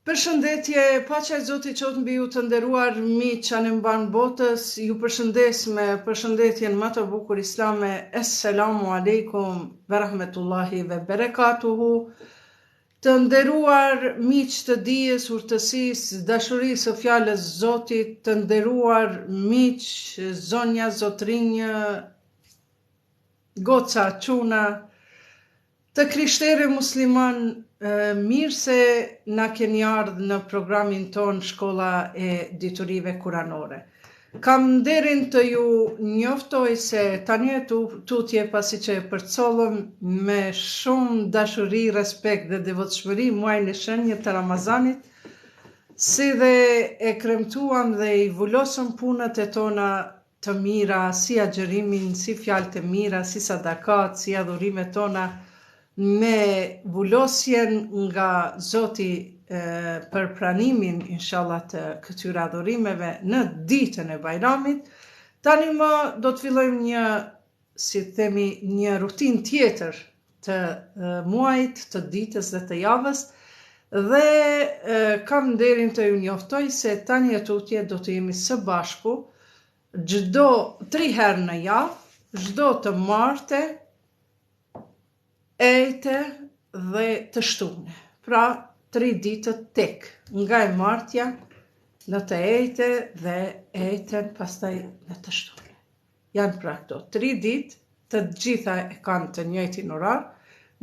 Përshëndetje, paqja e Zotit qoftë mbi ju të nderuar miq që në mban botës, ju përshëndes me përshëndetjen më të bukur islame, Esselamu alaikum ve rahmetullahi ve berekatuhu. Të nderuar miq të dijes, urtësisë, dashurisë së fjalës Zotit, të nderuar miq, zonja, zotrinjë, goca, çuna, të krishterë musliman, mirë se na keni ardhur në programin ton Shkolla e Diturive Kuranore. Kam nderin të ju njoftoj se tani e tutje pasi që e përcollëm me shumë dashuri, respekt dhe devotshmëri muajin e shenjtë të Ramazanit, si dhe e kremtuam dhe i vulosëm punët e tona të mira, si agjërimin, si fjalët e mira, si sadakat, si adhurimet tona, me vulosjen nga Zoti për pranimin, inshallah, të këtyre adhurimeve në ditën e Bajramit. Tani më do të fillojmë një rutinë tjetër të muajit, të ditës dhe të javës, dhe kam nderin të ju njoftoj se tani e tutje do të jemi së bashku çdo 3 herë në javë, çdo të martë, ejte dhe të shtune. Pra, 3 ditët tek, nga e martja në të ejte dhe ejten pastaj në të shtune. Janë pra këto 3 ditë, të gjitha e kanë të njëjtin orar,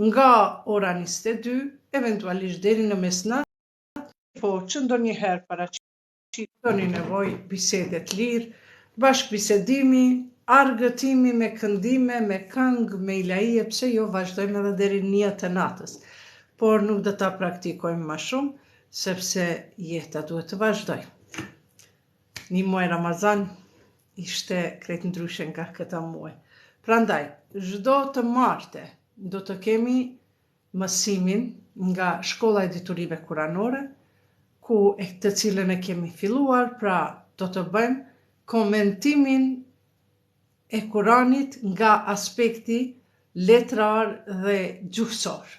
nga ora 22, eventualisht deri në mesnatë, po që ndonjëherë paraqitoni nevojë bisede të lirë, bashkëbisedimi, argëtimi me këndime, me këngë, me ilaje, pse jo vazhdojmë edhe deri në 1 të natës. Por nuk do ta praktikojmë më shumë, sepse jeta duhet të vazhdojë. Një muaj Ramazan ishte krejt ndryshe nga këta muaj. Prandaj, çdo të martë do të kemi mësimin nga Shkolla e Diturive Kuranore, të cilën e kemi filluar, pra do të bëjmë komentimin e Kuranit nga aspekti letrar dhe gjuhësor.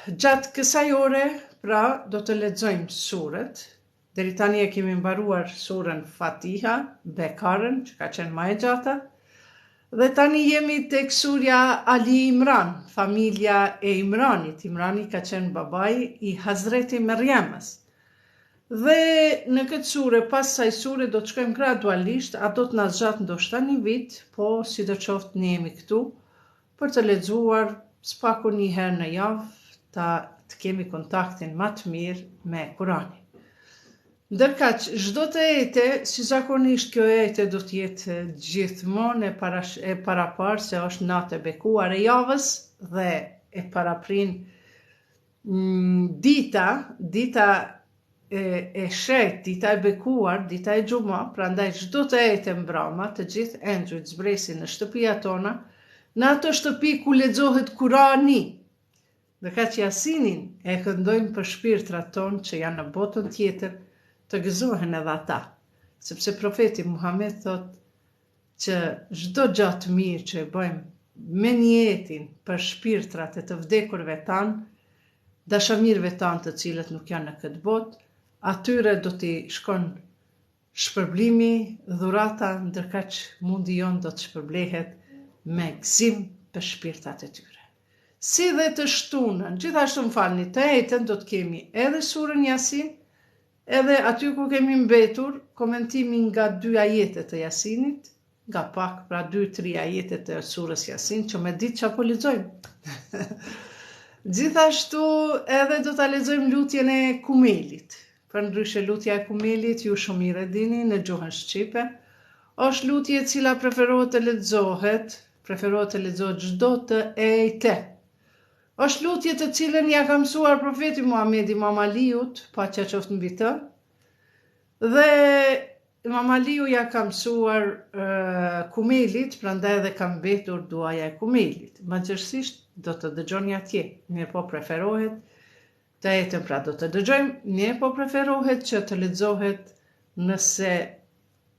Gjatë kësaj ore, pra, do të lexojmë surët. Deri tani e kemi mbaruar surën Fatiha, Bekarën, që ka qenë më e gjata, dhe tani jemi tek surja Ali Imran, familja e Imranit. Imrani ka qenë babai i Hazreti Meryemës. Dhe në këtë sure, pas saj sure, do të shkojmë gradualisht, a do të na zgjat ndoshta një vit, po sidoqoftë ne jemi këtu për të lexuar spaku 1 herë në javë, të kemi kontaktin më të mirë me Kuranin. Ndërkaq, çdo të ejte, si zakonisht kjo ejte do të jetë gjithmonë e parapar se është natë e bekuar e javës dhe e paraprin dita e shet, dita e bekuar, dita e xhuma, prandaj çdo të ejte mbrama, të gjithë engjujt zbresin në shtëpia tona, në ato shtëpi ku lexohet Kurani. Dhe ka që Jasinin e këndojmë për shpirtrat tonë që janë në botën tjetër, të gëzohen edhe ata. Sepse profeti Muhammed thot që çdo gjatë mirë që e bëjmë me niyetin për shpirtrat e të vdekurve tanë, dashamirëve tanë të cilët nuk janë në këtë botë, atyre do t'i shkon shpërblimi, dhurata, ndërkaq mundi jonë do të shpërblehet me gëzim për shpirtat e tyre. Si dhe të shtunën, gjithashtu më falni, të ejtën do të kemi edhe surën Yasin, edhe aty ku kemi mbetur komentimin nga 2 ajetet të Yasinit, nga pak, pra 2-3 ajetet të surës Yasin, që me ditë që apo lexojmë. Gjithashtu edhe do ta lexojmë lutjen e Kumelit. Për ndryshe lutja e Kumelit, ju shumë mirë e dini, në gjuhën shqipe, është lutje e cila preferohet të lexohet çdo të ejte. Është lutje të cilën ja ka mësuar profeti Muhamedi Imam Aliut, paqja qoftë mbi të, dhe Imam Aliu ja ka mësuar Kumelit, prandaj edhe ka mbetur duaja e Kumelit. Mëgjërësisht do të dëgjoni atje, mirë po preferohet të ejtën, pra do të dëgjojmë, mirë po preferohet që të lexohet nëse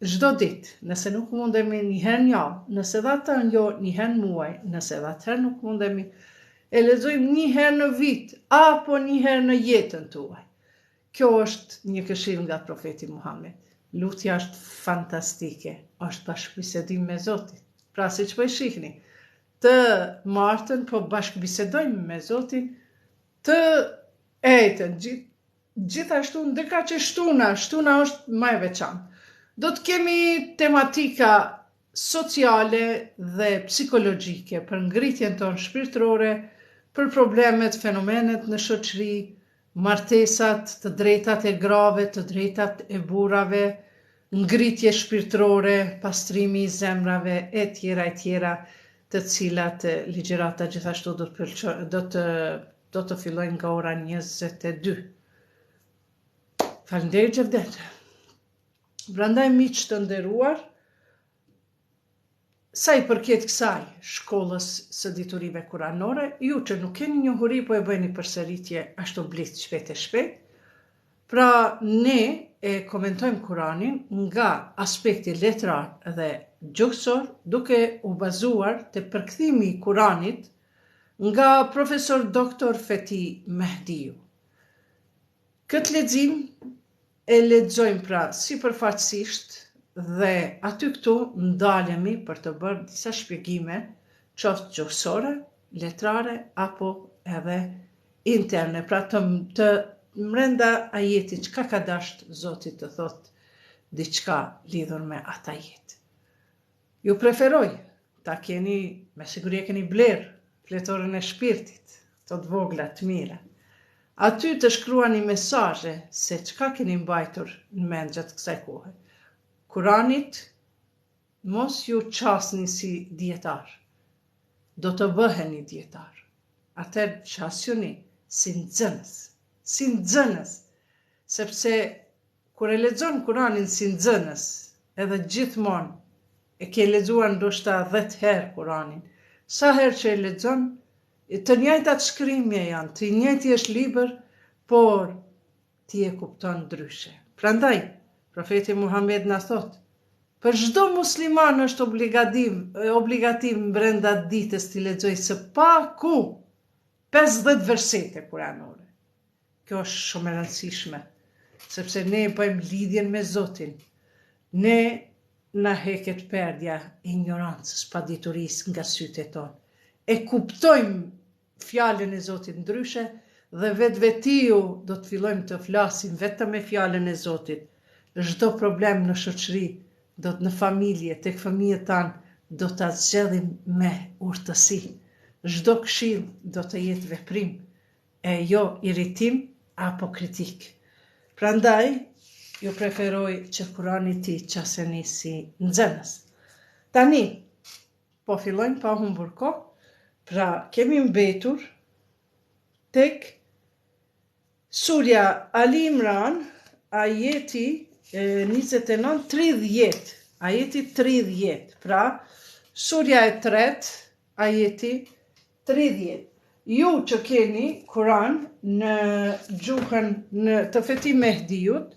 çdo ditë, nëse nuk mundemi 1 herë në javë, nëse dha të njo 1 herë në muaj, nëse dha të herë nuk mundemi, e lexojmë një herë në vit, apo një herë në jetën tuaj. Kjo është një këshill nga profeti Muhammed. Lutja është fantastike, është bashkëbisedim me Zotin. Pra si që po e shihni, të martën po bashkëbisedojmë me Zotin, të ejtën, gjithashtu ndërka që shtuna është më e veçantë. Do të kemi tematika sociale dhe psikologjike për ngritjen tonë shpirtërore, për problemet, fenomenet në shoqëri, martesat, të drejtat e grave, të drejtat e burrave, ngritje shpirtërore, pastrimi i zemrave, e tjera, të cilat ligjërata gjithashtu do të fillojnë nga ora 22. Faleminderit Xhavdet. Prandaj miq të nderuar, sa i përket kësaj shkollës së diturive kuranore, ju që nuk keni njohuri po e bëni përsëritje ashtu blic shpejt e shpejt. Pra ne e komentojmë Kuranin nga aspekti letrar dhe gjuhësor, duke u bazuar te përkthimi i Kuranit nga profesor doktor Feti Mehdiu. Këtë lexim e lexojmë pra sipërfaqësisht dhe aty këtu ndalemi për të bërë disa shpjegime, qoftë gjuhësore, letrare apo edhe interne, pra të mrenda ajetit çka ka dasht Zoti të thotë diçka lidhur me atë ajet. Ju preferoj ta keni, me siguri e keni bler fletorën e shpirtit, të vogla të mira. Aty të shkruani mesazhe se çka keni mbajtur në mend gjatë kësaj kohe. Kuranit mos ju qasni si dietar. Do të bëheni dietar. Atëherë qasjuni si nxënës, sepse kur e lexon Kuranin si nxënës, edhe gjithmonë e ke lexuar ndoshta 10 herë Kuranin, sa herë që e lexon, të njëjtat shkrimje janë, të njëjti është libër, por ti e kupton ndryshe. Prandaj, profeti Muhammed na thot, për çdo musliman është obligativ brenda ditës të lexojë së paku 50 versete kuranore. Kjo është shumë e rëndësishme, sepse ne bëjmë lidhjen me Zotin. Ne na heket perdja e ignorancës, paditurisë nga sytë tonë. E kuptojmë fjalën e Zotit ndryshe dhe vetvetiu do të fillojmë të flasim vetëm me fjalën e Zotit. Çdo problem në shoqëri, në familje, tek fëmijët tanë, do ta zgjedhim me urtësi. Çdo këshill do të jetë veprim, e jo irritim apo kritik. Prandaj, ju preferoj që Kurani ti qaseni si nxënës. Tani, po fillojmë pa humbur kohë, pra kemi mbetur tek Surja Ali Imran, ajeti 29-30, ajeti 30, pra surja e 3, ajeti 30. Ju që keni Kuran në gjuhën të Feti Mehdiut,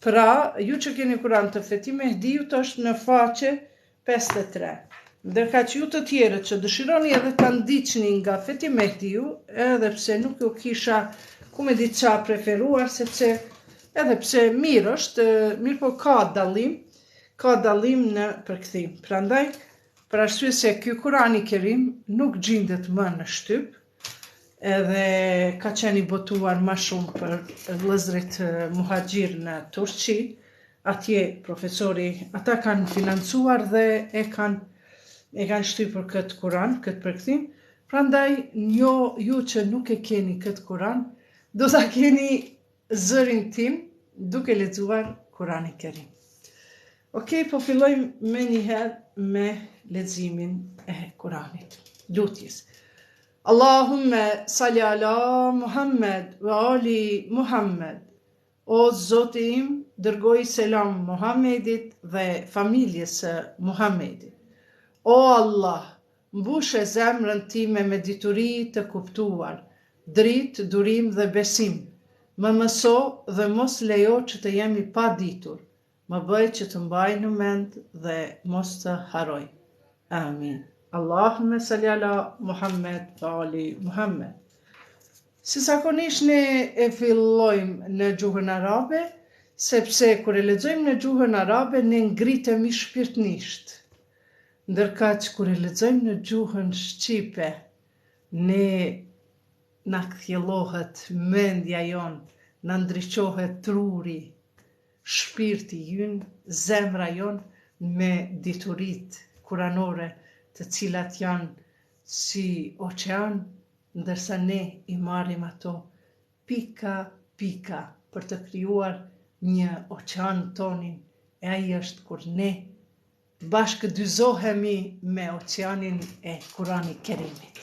pra ju që keni Kuran të Feti Mehdiut është në faqe 53. Ndërka që ju të tjerët që dëshironi edhe të ndiqni nga Feti Mehdiu, edhe pse nuk ju kisha ku me ditë qa preferuar, sepse edhe pse mirë është, mirë po ka dallim në përkthim. Prandaj, për arsye se ky Kurani Kerim nuk gjendet më në shtyp, edhe ka qenë i botuar më shumë për vëllezërit muhaxhir në Turqi, atje profesori, ata kanë financuar dhe e kanë shtypur këtë Kuran, këtë përkthim. Prandaj, ju që nuk e keni këtë Kuran, do ta keni zërin tim duke lexuar Kurani Kerim. Okej, po fillojmë me njëherë me leximin e Kuranit. Lutjes. Allahumme salli ala Muhammed ve ali Muhammed. O Zoti im, dërgoj selam Muhammedit dhe familjes së Muhammedit. O Allah, mbushe zemrën time me dituri të kuptuar, dritë, durim dhe besim. Më mëso dhe mos lejo që të jemi pa ditur. Më bëj që të mbaj në mend dhe mos të haroj. Amin. Allahumma salli ala Muhammed wa ali Muhammed. Si zakonisht ne e fillojmë në gjuhën arabe, sepse kur e lexojmë në gjuhën arabe ne ngritemi shpirtnisht. Ndërka që kur e lexojmë në gjuhën shqipe, ne na kthjellohet mendja jon, na ndriçohet truri, shpirti ynë, zemra jon me dituritë kuranore, të cilat janë si oqean, ndërsa ne i marrim ato pika pika për të krijuar një oqean tonin, e ai është kur ne bashkëdyzohemi me oqeanin e Kuranit Kerimit.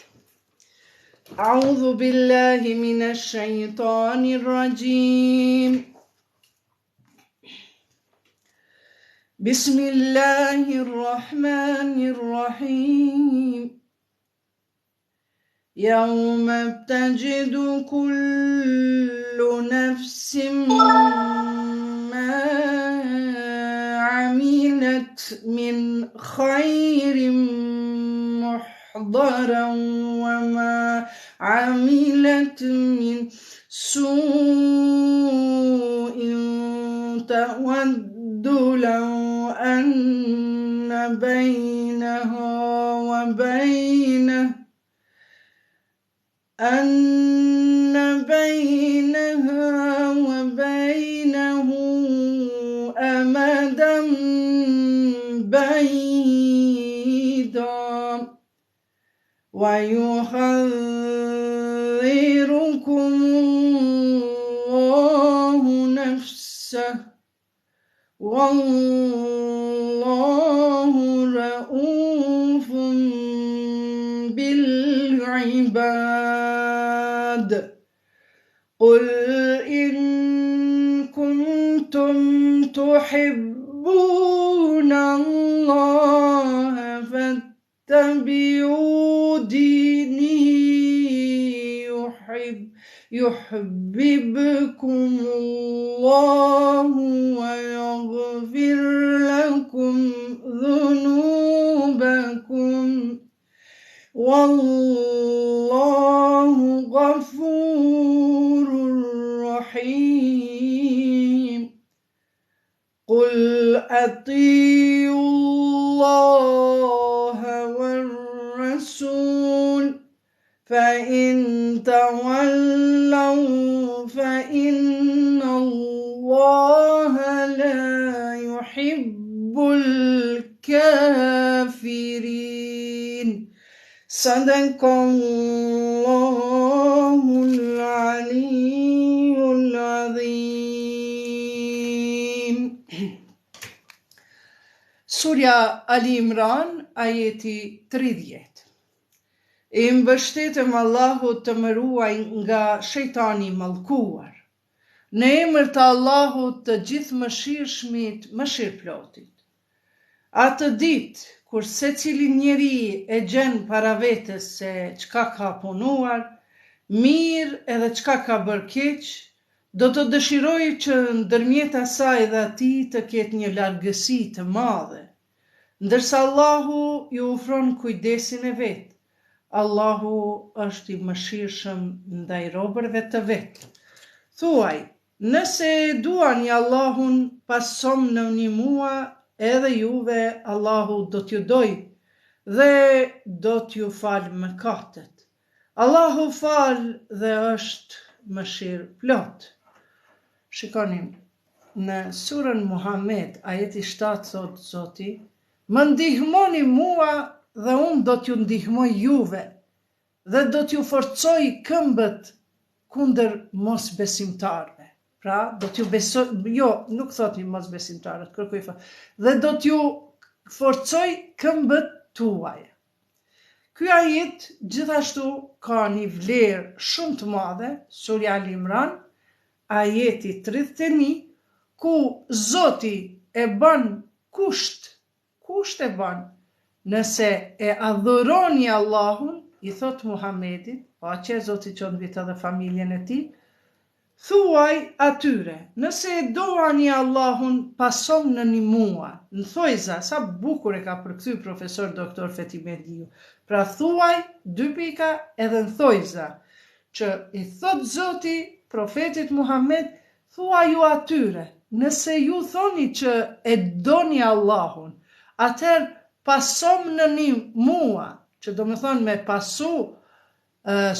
A'udhu billahi minash shaitanir rajim. Bismillahir rahmanir rahim. يوم تجد كل نفس ما عملت من خير محضرا وما عملت من سوء تود لو أن بينها وبينه أمدا بعيدا ويحذركم الله نفسه والله رؤوف بالعباد. قل إن كنتم تحبون الله فاتبعوني يحببكم الله ويغفر لكم ذنوبكم والله غفور رحيم. قل أطيعوا الله والرسول فإن تولوا فإن الله لا يحب الكافرين. صدق الله العلي العظيم. Surja Ali Imran, ajeti 30. I mbështetëm Allahut të më ruaj nga shejtani mallkuar. Në emër të Allahut të gjithë mëshirshmit, mëshirëplotit. Atë ditë kur secili njeri e gjen para vetes se çka ka punuar, mirë edhe çka ka bërë keq, do të dëshiroj që ndërmjet asaj dhe atij të ketë një largësi të madhe, ndërsa Allahu ju ofron kujdesin e vet. Allahu është i mëshirshëm ndaj robërve të vet. Thuaj, nëse duani Allahun, pasomnoni mua, edhe juve Allahu do t'ju doj dhe do t'ju falë mëkatet. Allahu falë dhe është mëshirë plot. Shikonim, në surën Muhammed, ajeti 7 thot Zoti, më ndihmoni mua dhe unë do t'ju ndihmoj juve dhe do t'ju forcoj këmbët kundër mosbesimtarëve. Pra, do t'ju besoj, jo, nuk thoti mos besimtarët, kërkoj fa, dhe do t'ju forcoj këmbët tuaj. Ky ajet gjithashtu ka një vlerë shumë të madhe, Surja Ali Imran, ajeti 31, ku Zoti e bën kusht e bën, nëse e adhuroni Allahun, i thot Muhamedit, paqja e Zotit qoftë mbi të dhe familjen e tij, thuaj atyre, nëse e doani Allahun, pason në një mua. Në thojza, sa bukur e ka përkthy profesor doktor Fethi Mehdiu. Pra thuaj, 2 pika, edhe në thojza, që i thot Zoti profetit Muhammed, thuaj ju atyre, nëse ju thoni që e doni Allahun, atëherë pasom në një mua, që do më thonë me pasu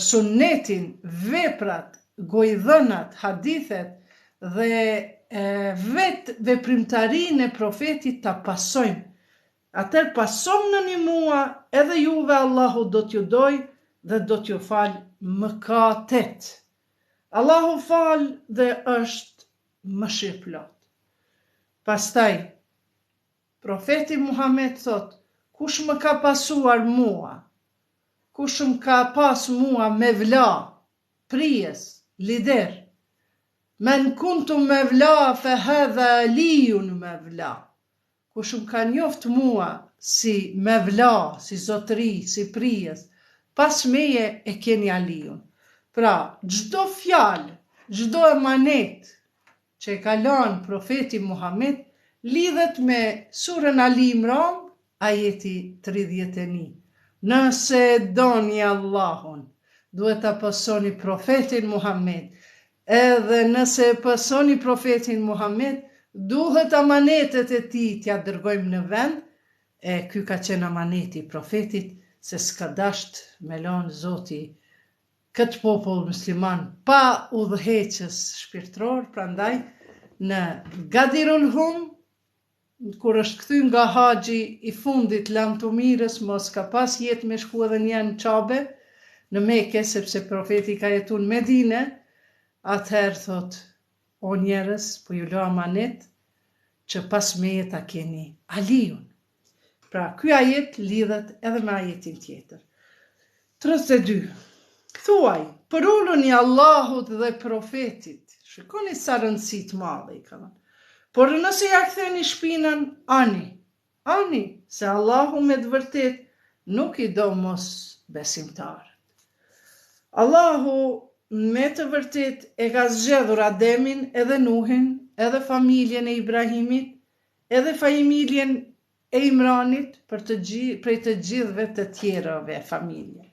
sunnetin, veprat, gojdhënat, hadithet dhe vetë veprimtarinë e profetit ta pasojmë. Atëherë pasom në një mua, edhe juve Allahu do t'ju doj dhe do t'ju fal mëkatet. Allahu fal dhe është mëshirëplot. Pastaj, profeti Muhammed thot, kush më ka pasuar mua, kush më ka pas mua me vla, prijes, lider, men kuntu me vla fe hadha alijun me vla, kush më ka njoft mua si me vla, si zotëri, si prijes, pas meje e keni alijun. Pra, gjdo fjalë, gjdo emanet që e ka lanë profeti Muhammed, lidhet me surën Ali Imran, ajeti 31. Nëse doni Allahun, duhet ta pasoni profetin Muhammed. Edhe nëse pasoni profetin Muhammed, duhet amanetet e tij t'ja dërgojmë në vend, e ky ka qenë amaneti profetit, se s'ka dasht me lanë Zoti këtë popull musliman pa udhëheqës shpirtëror, prandaj në Gadirul Hum, kur është kthy nga haxhi i fundit Lamtumirës, mos ka pas jetë me shku edhe një në Qabe, në Mekë, sepse profeti ka jetu në Medine, atëherë thot, o njerëz, po ju lë amanet, që pas meje ta keni Aliun. Pra, ky ajet lidhet edhe me ajetin tjetër. 32. Thuaj, për ullën i Allahut dhe profetit, shikoni sa rëndësi të madhe i ka dhënë. Por nëse ja ktheni shpinën, ani, se Allahu me të vërtet nuk i do mos besimtarët. Allahu me të vërtet e ka zgjedhur Ademin, edhe Nuhin, edhe familjen e Ibrahimit, edhe familjen e Imranit prej të gjithëve të tjerave familje,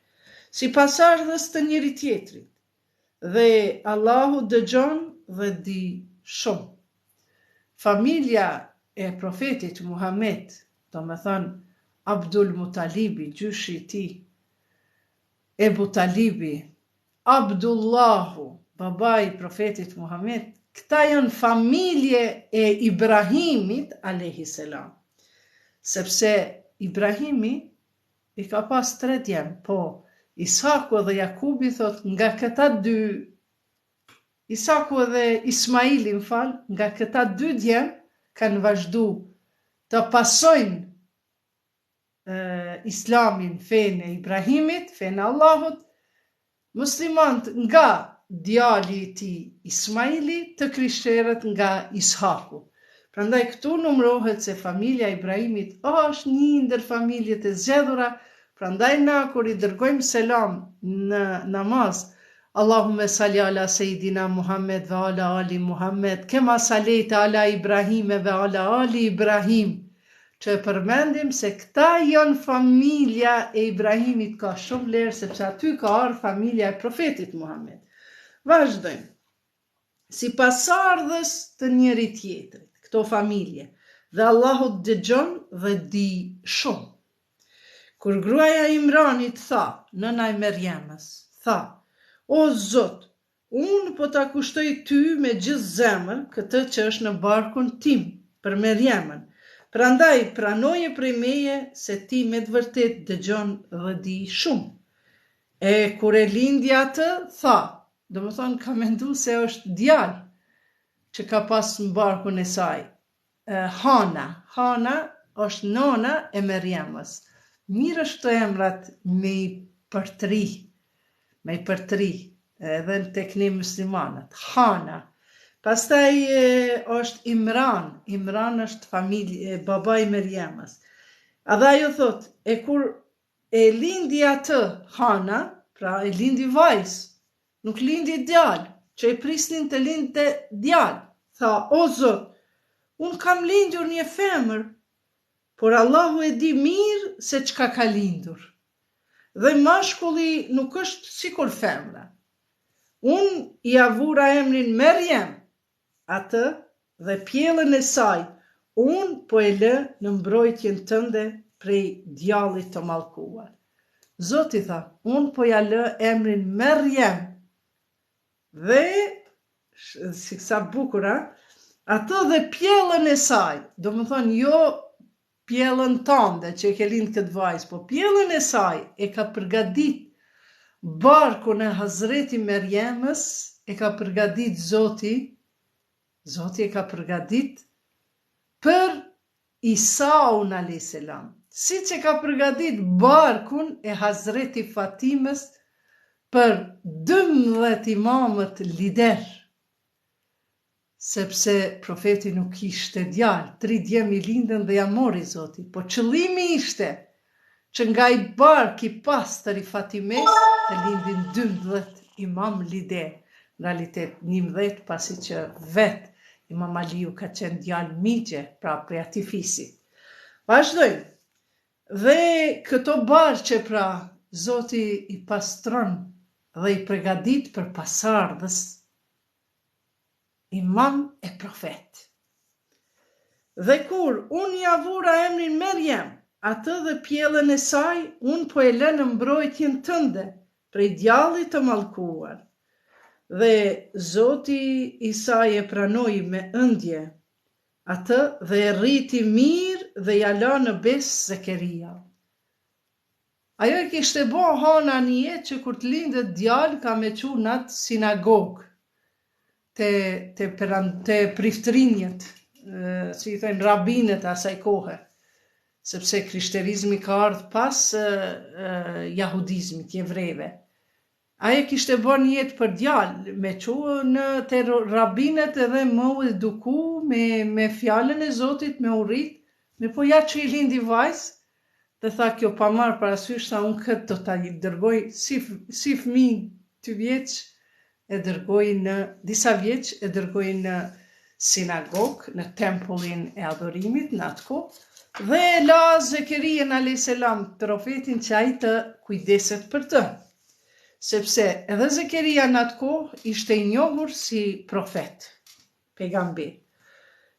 si pasardhës të njëri tjetrit, dhe Allahu dëgjon dhe di shumë. Familja e profetit Muhammed, do me thënë Abdul Mutalibi, gjyshi i tij, Ebu Talibi, Abdullahu, babai i profetit Muhammed, këta janë familje e Ibrahimit a.s. Sepse Ibrahimi i ka pas 3 djem, po Isaku dhe Jakubi thot nga këta 2, Isaku dhe Ismaili nga këta 2 djem kanë vazhdu të pasojnë islamin, fenë e Ibrahimit, fenë Allahut, muslimant nga djali i tij Ismaili të krishterët nga Ishaku. Prandaj këtu numërohet se familja e Ibrahimit është një ndër familjet e zgjedhura, prandaj na kur i dërgojmë selam në namaz, Allahumme salli ala Sejdina Muhammed ve ala ali Muhammed, kema salejta ala Ibrahim ve ala ali Ibrahim, që përmendim se këta janë familja e Ibrahimit, ka shumë vlerë, sepse aty ka ardhur familja e profetit Muhammed. Vazhdojmë. Si pasardhës të njëri tjetrit, këto familje, dhe Allahu dëgjon dhe di shumë. Kur gruaja Imranit tha, nëna e Merjemës, tha, o Zot, unë po ta kushtoj ty me gjithë zemër këtë që është në barkun tim për Merjemën. Prandaj pranoje prej meje se ti me të vërtet dëgjon dhe di shumë. E kur e lindi atë, tha, do më thonë ka mendu se është djalë që ka pas në barkun e saj. Hana është nona e Merjemës. Mirë është të emrat me i përtri, edhe në tekni muslimanët. Hana. Pastaj është Imran është familje, baba i Merjemës. Adha ju thot, e kur e lindi atë Hana, pra e lindi vajzë, nuk lindi djalë, që i prisnin të lindte djalë. Tha, o Zot, unë kam lindur një femër, por Allahu e di mirë se çka ka lindur. Dhe mashkulli nuk është sikur femra. Unë i avura emrin Merjem, atë dhe pjellën e saj, unë po e lë në mbrojtjen tënde prej djallit të mallkuar. Zoti tha, unë po ja lë emrin Merjem, dhe, si sa bukura, atë dhe pjellën e saj, do më thonë jo pjellën tënde që e ke lindë këtë vajzë, po pjellën e saj e ka përgadit barkun e Hazreti Merjemës, e ka përgadit Zoti e ka përgadit për Isaun a.s. Si që ka përgadit barkun e Hazreti Fatimës për 12 imamët lider, sepse profeti nuk ishte djalë, 3 djemi lindën dhe ja mori Zoti, po qëllimi ishte që nga i bark i pastër i Fatimes të lindin 12 imam lider, në realitet 11 pasi që vetë Imam Aliu ka qenë djalë migje, pra prej ati fisi. Vazhdojmë. Dhe këto barqe pra Zoti i pastron dhe i pregadit për pasardhës imam e profet. Dhe kur unë i avura emrin Merjem, atë dhe pjellën e saj, unë po e lë në mbrojtjen tënde, prej djallit të mallkuar. Dhe Zoti i saj e pranoi me ëndje, atë dhe e rriti mirë dhe ja la në bes Zekeria. Ajo e kishte bo hana një jetë që kur të lindet djalë ka me qu në atë sinagogë, te priftrinjet, si i thënë rabinët asaj kohe, sepse krishterizmi ka ardhë pas jahudizmit, jevreve. Aje kishte bërë një jetë për djalë, me qu në te rabinët edhe më u eduku me fjallën e Zotit, me urrit, me po ja që i lindi vajzë, dhe tha kjo pa marë parasysh, tha unë këtë do t'a dërgoj si fëmijë 2 vjeç, e dërgoj në disa vjeç, e dërgoj në sinagogë, në tempullin e adhurimit, në atë kohë, dhe la Zekerien a.s. profetin që ai të kujdeset për të. Sepse edhe Zekeria në atë kohë ishte i njohur si profet, pejgamber.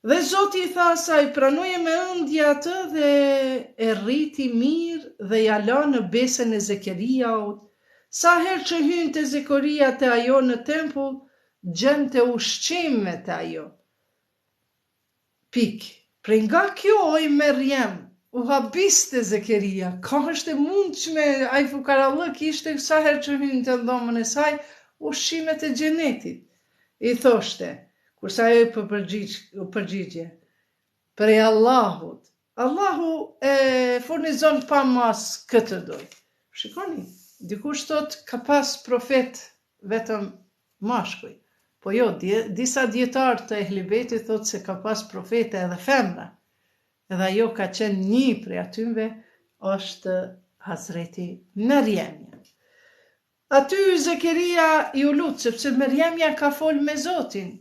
Dhe Zoti i tha asaj, pranoje me ëndje atë dhe e rriti mirë dhe ja la në besën e Zekeriaut. Sa herë që hynte Zekeria te ajo në tempull, gjente ushqime te ajo. Prej nga kjo oj Merjem, u habiste Zekeria, ka është e mundshme, a i fukarallëk ishte sa herë që hynte në dhomën e saj, ushqimet e xhenetit. I thoshte, kursa ajo u përgjigje, prej Allahut. Allahu e furnizon pa mas këtë doj. Shikoni, dikush thot ka pas profet vetëm mashkuj. Po jo, disa dietarë të Ehlibetit thot se ka pas profete edhe femra. Edhe ajo ka qenë një prej atyve, është Hazreti Merjemja. Aty Zekeria i u lut, sepse Merjemja ka fol me Zotin.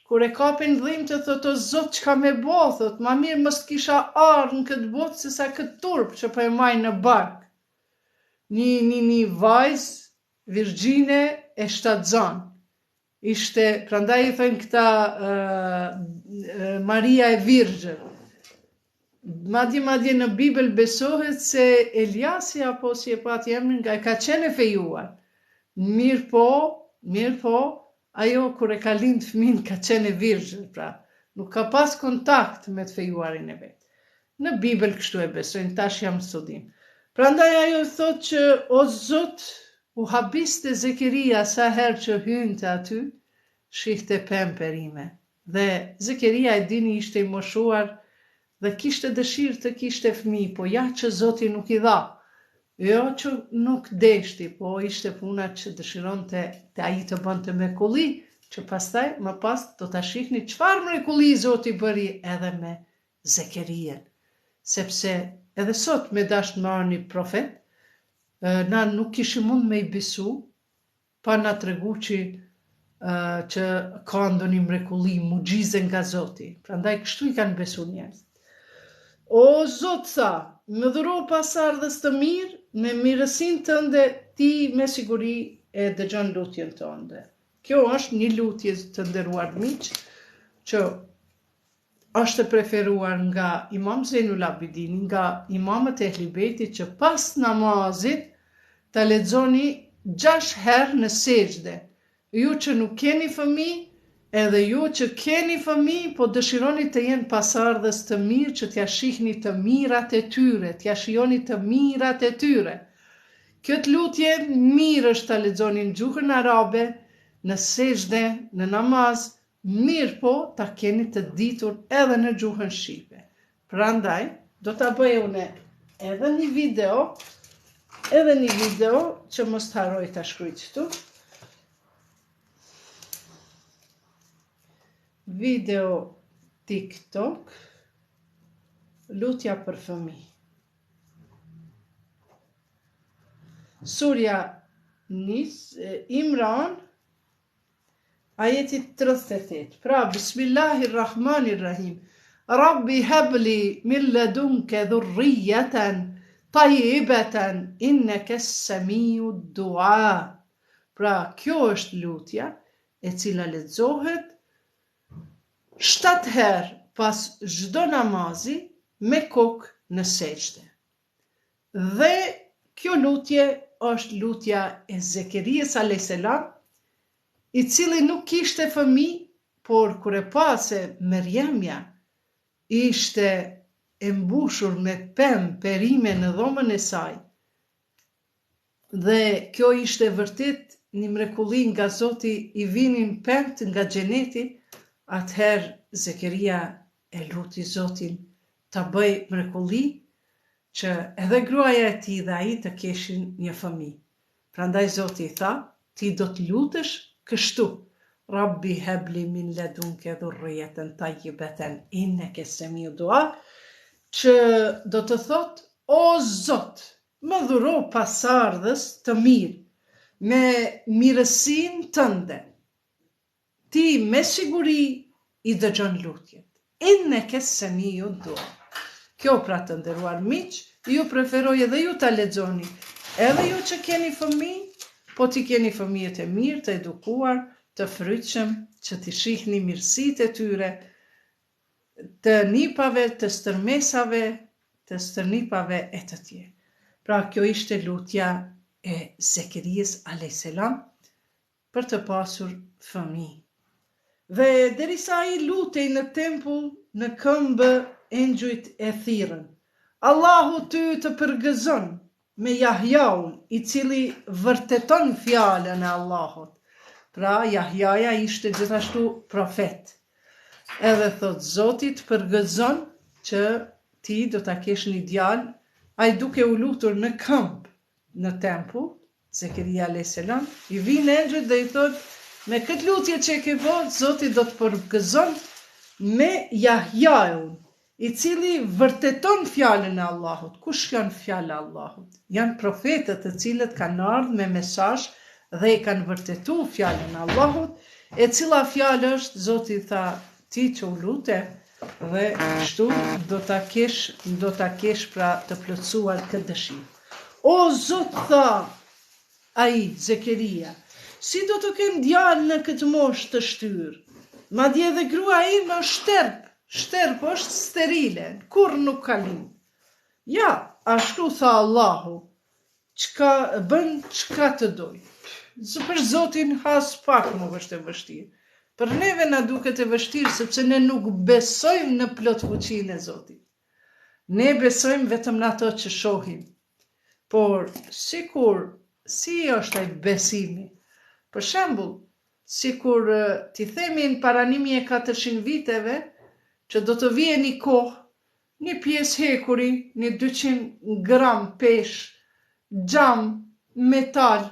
Kur e kapin dhimbtë, thot o Zot, çka me bo, thot, ma mirë mos kisha ardhur në këtë botë se sa këtë turp që po e maj në bark. Një vajzë virgjine e shtatzan. Ishte, prandaj i thënë këta Maria e Virgjë. Madje në Bibël besohet se Eliasi apo si e pati emrin nga e ka qenë e fejuar. Mirë po, ajo kur e ka lind fëmin ka qenë e virgjën, pra nuk ka pas kontakt me të fejuarin e vet. Në Bibël kështu e besojnë, tash jam studim. Prandaj ajo thot që o Zot, u habiste Zekeria sa herë që hynte aty, shihte pemperime. Dhe Zekeria e dini ishte i moshuar dhe kishte dëshirë të kishte fëmijë, po ja që Zoti nuk i dha. Jo që nuk deshti, po ishte puna që dëshironte të ai të bënte mrekulli, që pastaj më pas do ta shihni çfarë mrekulli Zoti bëri edhe me Zekerien. Sepse edhe sot me dash të marrë një profet, na nuk kishim mund me i besu, pa na tregu që që ka ndonjë mrekulli, muxhize nga Zoti. Prandaj kështu i kanë besuar njerëzit. O Zot tha, më dhuro pasardhës të mirë, me mirësinë tënde ti me siguri e dëgjon lutjen tënde. Kjo është një lutje të nderuar miq, që është e preferuar nga Imam Zenul Abidin, nga imamët e Ehli Bejtit, që pas namazit ta lexoni 6 herë në sejdë. Ju që nuk keni fëmijë, edhe ju që keni fëmijë, po dëshironi të jenë pasardhës të mirë, që t'ja shihni të mirat e tyre, t'ja shihoni të mirat e tyre. Këtë lutje mirë është ta lexoni në gjuhën arabe, në sejdë, në namaz, mirë po ta keni të ditur edhe në gjuhën shqipe. Prandaj, do ta bëj unë edhe një video që mos të harroj ta shkruaj këtu. Video TikTok, lutja për fëmijë. Surja Imran, ajeti 38. Pra, Bismillahirrahmanirrahim. Rabbi habli min ladunke dhurrijatan tayyibatan innaka as-samiu du'a. Pra, kjo është lutja e cila lexohet 7 herë pas çdo namazi me kokë në sejdë. Dhe kjo lutje është lutja e Zekerias a.s., i cili nuk kishte fëmijë, por kur e pa se Mërjemja ishte e mbushur me pemë perime në dhomën e saj, dhe kjo ishte vërtet një mrekulli nga Zoti, i vinin pemt nga xheneti, atëherë Zekeria e luti Zotin ta bëj mrekulli që edhe gruaja e tij dhe ai të keshin një fëmijë. Prandaj Zoti i tha, ti do të lutesh kështu. Rabbi habli min ladunke dhurrijatan tayyibatan innaka as-samiu du'a, që do të thot, o Zot, më dhuro pasardhës të mirë, me mirësinë tënde. Ti me siguri i dëgjon lutjet. Innaka as-samiu du'a. Kjo pra të nderuar miq, ju preferoj edhe ju ta lexoni. Edhe ju që keni fëmijë, po ti keni fëmijët e mirë, të edukuar, të frytshëm, që t'i shihni mirësitë e tyre, të nipave, të stërmesave, të stërnipave e të tjerë. Pra kjo ishte lutja e Zekerias a.s. për të pasur fëmijë. Dhe derisa ai lutej në tempull, në këmbë engjujt e thirrën, Allahu ty të përgëzon me Jahjaun, i cili vërteton fjalën e Allahut. Pra Jahjaja ishte gjithashtu profet. Edhe thot Zoti të përgëzon që ti do ta kesh një djalë, ai duke u lutur në këmbë në tempull, Zekeria a.s., i vinë engjujt dhe i thot, me këtë lutje që e ke bërë, Zoti do të përgëzon me Jahjaun, i cili vërteton fjalën e Allahut. Kush janë fjala e Allahut? Janë profetët të cilët kanë ardhur me mesazh dhe i kanë vërtetuar fjalën e Allahut, e cila fjalë është, Zoti tha, ti që u lute, dhe kështu do ta kesh pra të plotësuar këtë dëshirë. O Zot, tha ai Zekeria, si do të kem djalë në këtë moshë të shtyrë? Madje edhe grua ime është shterp është sterile, kur nuk ka lind. Ja, ashtu tha Allahu, çka të doj. Për Zotin has pak më është e vështirë. Për neve na duket e vështirë, sepse ne nuk besojmë në plot fuqinë e Zotit. Ne besojmë vetëm në ato që shohim. Por, si është ai besimi? Për shembull, sikur ti themi në para 1400 viteve, që do të vije një kohë, një pjesë hekuri, një 200 gram pesh, gjam, metal,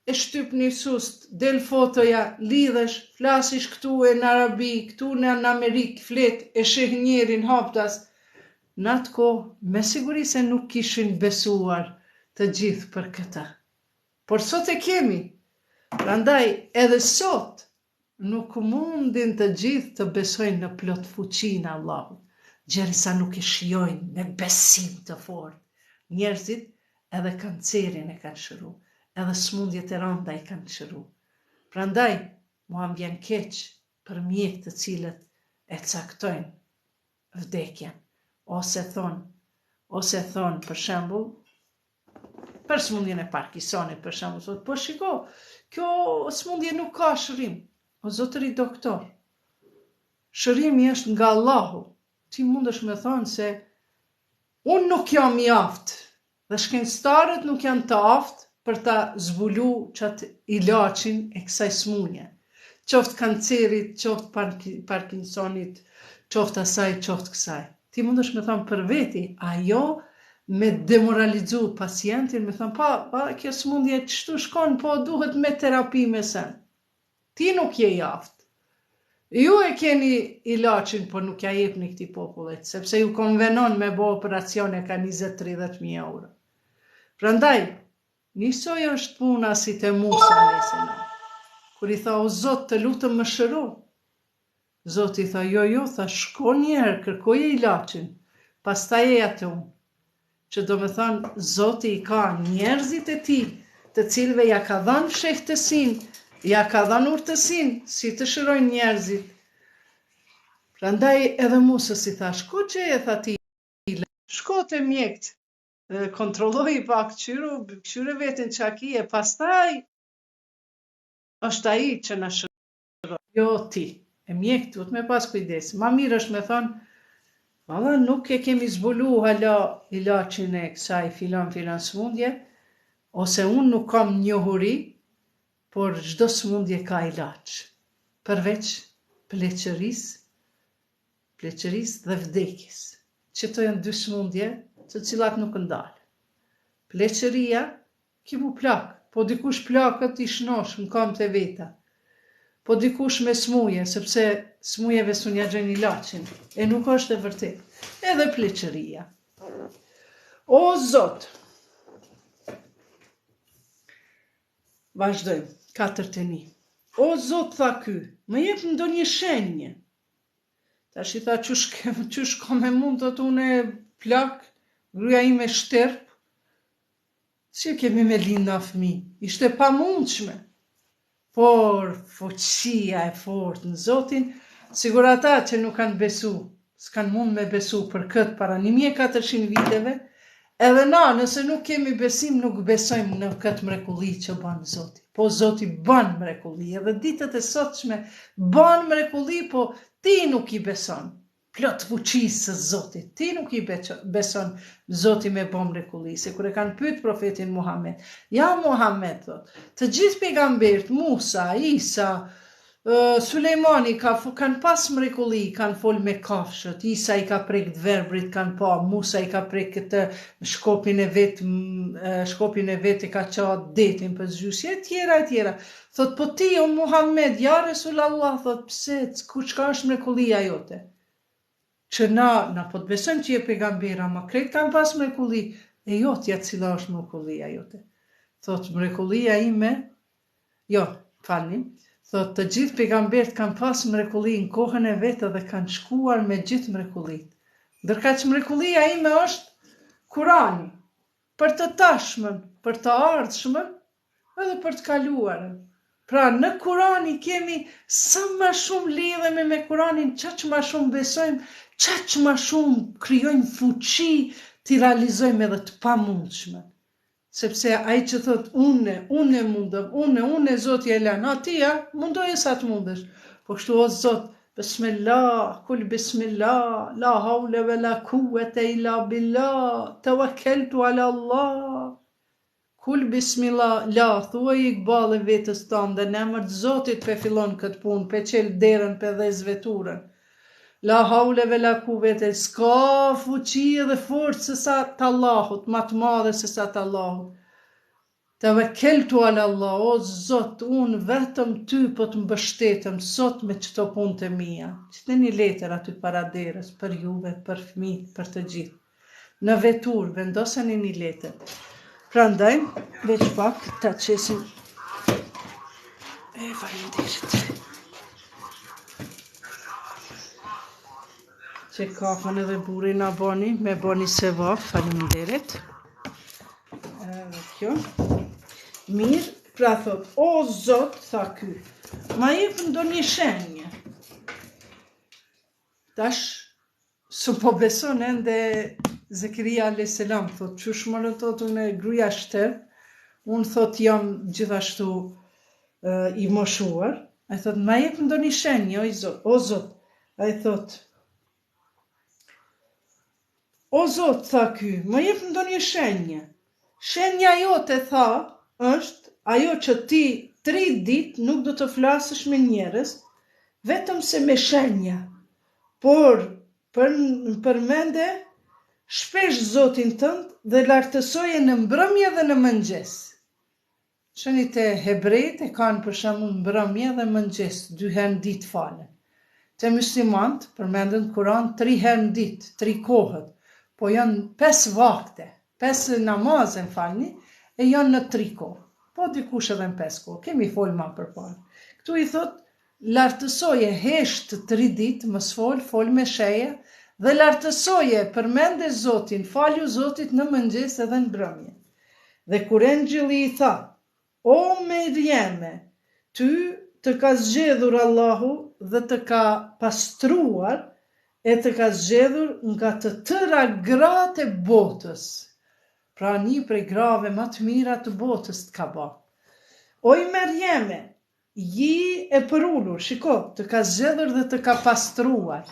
e shtyp një sust, del fotoja, lidhesh, flasish këtu e në Arabi, këtu në Amerikë, flet, e sheh njerin haptas. Në atë kohë, me siguri se nuk kishin besuar të gjithë për këta. Por sot e kemi. Prandaj, edhe sot, nuk mundin të gjithë të besojnë në plot fuqinë Allahut, gjerisa nuk i shijojnë me besim të fortë. Njerëzit edhe kancerin e kanë shëru, edhe smundjet e rënda i kanë shëru. Prandaj, mua më vjen keq për mjekë të cilët e caktojnë vdekjen, ose thonë për shembull, për smundjen e Parkinsonit, për shembull, thotë, po shiko, kjo smundje nuk ka shërim. O zotëri doktor, shërimi është nga Allahu. Ti mundesh me thonë se unë nuk jam i aftë dhe shkencëtarët nuk janë të aftë për ta zbulu qatë ilaçin e kësaj smundje. Qoftë kancerit, qoftë Parkinsonit, qoftë asaj, qoftë kësaj. Ti mundesh me thonë për veti, ajo me demoralizu pacientin, me thonë, pa, kjo smundje qështu shkon, po duhet me terapi me sen. Ti nuk je i aftë. Ju e keni ilaçin, por nuk ja jepni këtij popullit, sepse ju konvenon me bo operacione ka 20-30.000 euro. Prandaj, nisoj është puna si te Musa a.s. Kur i tha, o Zot, të lutëm më shëro. Zoti tha, jo, tha, shko njerë, kërkoje ilaçin, pastaj e atë unë. Që do me thonë, Zoti i ka njerëzit e ti, të cilve ja ka dhanë fshehtësinë, ja ka dhanë urtësinë, si të shërojnë njerëzit. Prandaj edhe Musa si tha, shko që e tha ti, shko të mjekt, kontrolloj pak këshyre vetin që a ki e pastaj është ai që na shëroj, jo ti. E mjekt duhet me pas kujdes. Ma mirë është me thonë, valla nuk e kemi zbulu hala ilaçin e kësaj filan smundje, ose unë nuk kam njohuri, por çdo smundje ka ilaç, përveç pleqërisë dhe vdekjes. Qëto janë dy smundje të cilat nuk ndalë. Pleqëria, ki mu plak, po dikush plakët i shnosh në kam të veta. Po dikush me smuje, sepse smujeve su nja gjën ilaçin, e nuk është e vërtet. Edhe pleqëria. O Zot, vazhdojmë. 4:1. O Zot, tha ky, më jep ndonjë shenjë. Tash i tha, qysh ka me mund të une plak, gruaja ime shterp, si kemi me linda fëmijë, ishte pa mundshme. Por fuqia e fortë në Zotin, sigur ata që nuk kanë besu, s'kan mund me besu për këtë para 1400 viteve, edhe na, nëse nuk kemi besim, nuk besojmë në këtë mrekulli që banë Zoti. Po Zoti banë mrekulli, edhe ditët e sotshme banë mrekulli, po ti nuk i beson. Plot fuqisë së Zotit, ti nuk i beson Zoti me bën mrekulli. Se kur e kanë pyet profetin Muhammed, ja Muhammed, thot, të gjithë pejgamberët, Musa, Isa, Sulejmani kanë pas mrekulli, kanë fol me kafshët, Isa i ka prek të verbrit, kanë pa, Musa i ka prek këtë shkopin e vet i ka qa detin për zgjusje, e tjera. Thot, po ti, o Muhammed, ja Resulallah, thot, pse, çka është mrekullia jote? Që na po të besojmë që je pejgambera, ma krejt kanë pas mrekulli, e jo tja cila është mrekullia jote. Thot, mrekullia ime, thot, të gjithë pejgamberët kanë pas mrekulli në kohën e vetë dhe kanë shkuar me gjithë mrekullit. Ndërka që mrekullia ime është Kurani, për të tashmen, për të ardhshmen, edhe për të kaluarën. Pra në Kurani kemi sa ma shumë lidhemi me Kuranin, qaq ma shumë besojmë, qaq ma shumë kryojmë fuqi, t'i realizojmë edhe të pamundshme. Sepse ai që thot, une mundëm, une Zoti e lanë, atia mundoje sa të mundesh. Po kështu o Zot, bismillah, kul bismillah, la haule ve la quwwata illa billah, tawakkaltu ala Allah. Kul bismillah, la, thuaj i këbale vetës tonë, dhe në emër të Zotit pe fillon këtë punë, pe qel derën, pe dhe zveturën. La haule ve la quwwata, s'ka fuqi dhe forcë se sa të Allahut, ma të madhe se sa të Allahut. Tawakkaltu ala Allah, o Zot, unë vetëm ty po të mbështetëm sot me qëto punë të mia. Qëtë një letër aty para derës, për juve, për fëmijët, për të gjithë. Në vetur, vendosën një letër. Prandaj, veç pak, ta qesim. Faleminderit. që kafën edhe burin na boni, me boni se vaf, faleminderit. Edhe kjo. Mirë, pra thot, o Zot, tha ky, ma jep ndonjë shenjë. Tash, su po beson ende Zekiria a.s. thot, qysh më në thot, unë e gruja shter, unë thot jam gjithashtu i moshuar, a i thot, ma jep ndonjë shenjë, o Zot, a i thot, o Zot, tha ky, ma jep ndonjë shenjë. Shenja jote, tha, është ajo që ti 3 ditë nuk do të flasësh me njerëz, vetëm se me shenja, por përmende shpesh Zotin tënd dhe lartësoje në mbrëmje dhe në mëngjes. Shënit e hebrejt e kanë për shembull mbrëmje dhe mëngjes, 2 herë në ditë falen. Te muslimant përmenden Kur'an 3 herë në ditë, 3 kohët, po janë 5 vakte, 5 namazën falni, e janë në 3 kohë. Po dikush edhe në 5 kohë, kemi fol ma përpara. Këtu i thot, lartësoje hesht 3 ditë, mos fol me sheje, dhe lartësoje përmende Zotin, falju Zotit në mëngjes edhe në mbrëmje. Dhe kur engjilli i tha, o Merieme, ty të ka zgjedhur Allahu dhe të ka pastruar, e të ka zgjedhur nga të tëra gratë e botës. Pra një prej grave më të mira të botës të ka ba. Oj Merieme, ji e përullur, shiko, të ka zgjedhur dhe të ka pastruar.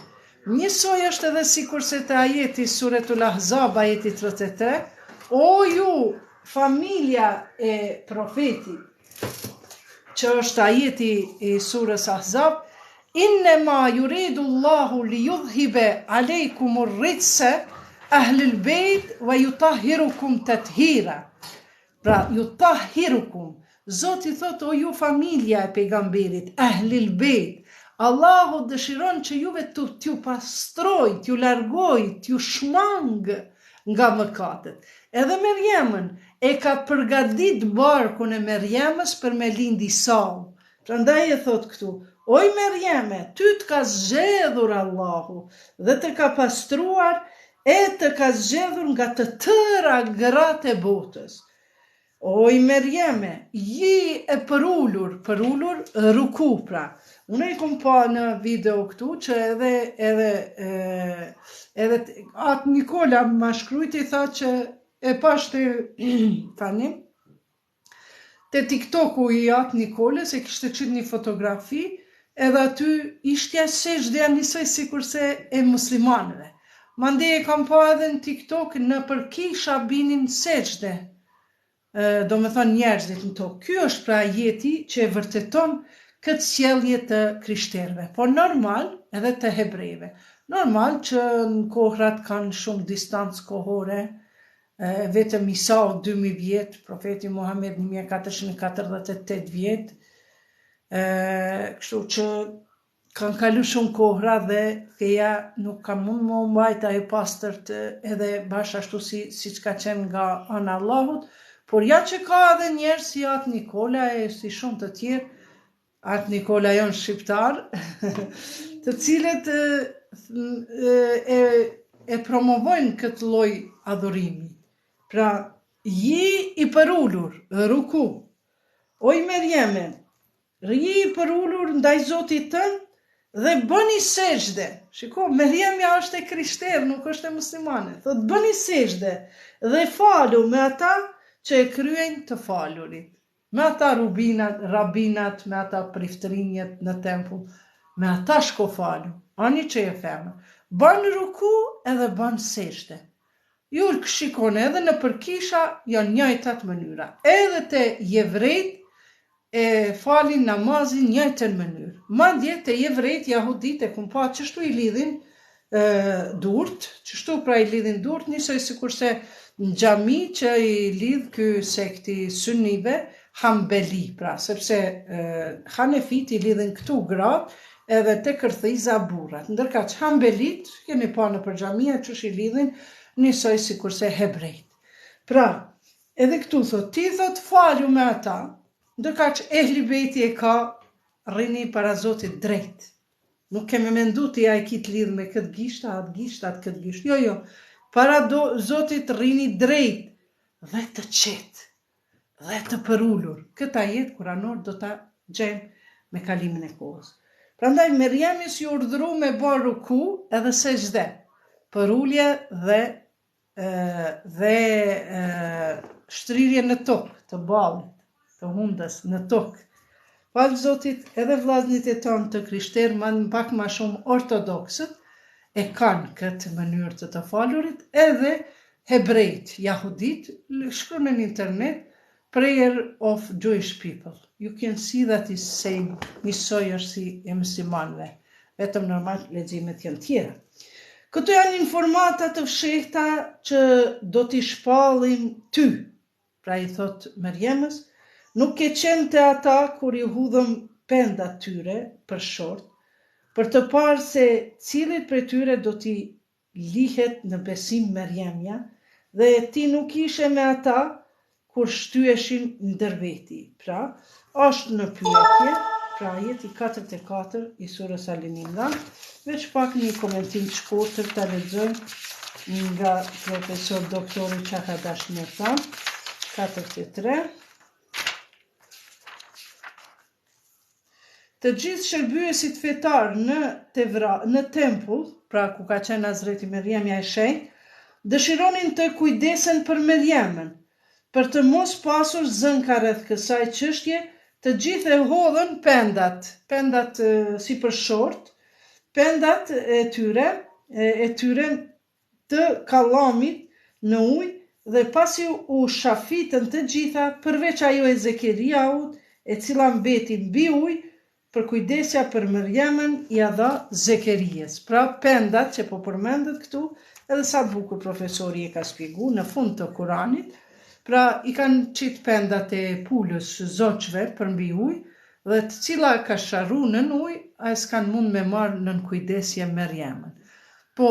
Njësoj është edhe sikur se të ajeti Suretul Ahzab, ajeti 33, o ju familja e profetit, që është ajeti i surës Ahzab, innema yuridu Allahu li yudhhibe alejkumur ritse ahlul bejt wa yutahhirukum tathira. Pra, yutahhirukum. Zoti thot, o ju familja e pejgamberit, ahlul bejt, Allahu dëshiron që juve t'ju pastroj, t'ju largoj, t'ju shmang nga mëkatet. Edhe Merjemën e ka përgadit barkun e Merjemës për me lindi Isau. Prandaj e thot këtu, oj Merjeme, ty t'ka zgjedhur Allahu dhe të ka pastruar e të ka zgjedhur nga të tëra gratë e botës. Oj Merjeme, ji e përullur ruku pra. Unë e kom pa në video këtu që edhe atë Nikola ma shkrujti tha që e pashte tani te TikToku i atë Nikoles e kishte qit një fotografi edhe aty ishtja sejdja njësoj sikurse e muslimanëve. Mande e kam pa edhe në TikTok në përkisha binin sejdë. Do me thonë njerëzit në tokë. Ky është pra jeti që e vërteton këtë sjellje të krishterëve, por normal edhe të hebrejve. Normal që në kohrat kanë shumë distancë kohore, vetëm Isau 2000 vjet, profeti Muhammed 1448 vjet, kështu që kanë kalu shumë kohra dhe feja nuk ka mund më mbajta e pastërt edhe bashkështu si që ka qenë nga ana Allahut, por ja që ka edhe njerë si atë Nikola e si shumë të tjerë, atë Nikola jonë shqiptar, të cilët e promovojnë këtë lloj adhurimi. Pra, ji i përullur, ruku. Oj Merjeme, ji i përullur ndaj Zotit tënd dhe bëni sejdë. Shiko, Merjemja është e krishterë, nuk është e muslimane. Thot, bëni sejdë dhe falu me ata që e kryen të falurit. Me ata rabinat, me ata priftrinjet në tempull, me ata shko falu, ani që e femë. Bën ruku edhe bën sejdë. Ju shikon edhe në përkisha janë njëjtat mënyra. Edhe te jevrejt e falin namazin njëjtën mënyrë. Madje te jevrejt jahudit e kumpa qështu i lidhin durt, qështu pra i lidhin durt, njësoj sikurse në xhami që i lidh ky sekti sunnive, Hambeli, pra, sepse Hanefit i lidhin këtu gratë edhe te kërthiza burrat. Ndërka që Hambelit, keni pa në përgjamia që i lidhin njësoj sikurse hebrejt. Pra, edhe këtu thot, ti thot falju me ata, ndërka që ehli bejti e ka rrini para Zotit drejt. Nuk kemi mendu të ja i kitë lidhë me këtë gishta, atë gishta, atë këtë gishtë. Jo. Para Zotit rini drejt dhe të qetë dhe të përullur. Këta jetë kuranor do të gjenë me kalimin e kohës. Prandaj Meriemi si urdhëru me bërë ruku edhe sejdë, përullje dhe shtrirje në tokë, të ballit, të hundës në tokë. Falë Zotit, edhe vllaznit e tonë të krishterë, pak ma shumë ortodoksët, e kanë këtë mënyrë të falurit, edhe hebrejt, jahudit, shkru në internet, prayer of Jewish people. You can see that is same, njësoj është si e muslimanëve, vetëm normal leximet janë tjera. Këto janë informata të fshehta që do t'i shpallim ty. Pra i thot Meriemës, nuk ke qenë të ata kur i hudhëm pendat tyre për short, për të parë se cilit për tyre do t'i lihet në besim Meriemja, dhe ti nuk ishe me ata kur shtyeshin ndërveti. Pra, është në pyetje, pra jeti 44 i surës Al-Imran, veç pak një komentim të shkurtër të lexojmë nga profesor doktori Çakadash Mehtan, 43. Të gjithë shërbyesit fetar në tempull, pra ku ka qenë Hazreti Meriemja e shenjtë, dëshironin të kujdesen për Meriemën, për të mos pasur zënka rreth kësaj çështje, të gjithë e hodhën pendat si për short, pendat e tyre të kallamit në ujë, dhe pasi u shafitën të gjitha, përveç ajo e Zekeriaut, e cila mbeti mbi ujë, për kujdesja për Meriemën i dha Zekerijes. Pra pendat që po përmendet këtu, edhe sa bukur profesori e ka shpjegu në fund të Kuranit, pra i kanë qitë pendat e pulës zoqve për mbi ujë, dhe të cila ka sharru në ujë, a e s'kan mund me marë nën kujdesje Meriemën. Po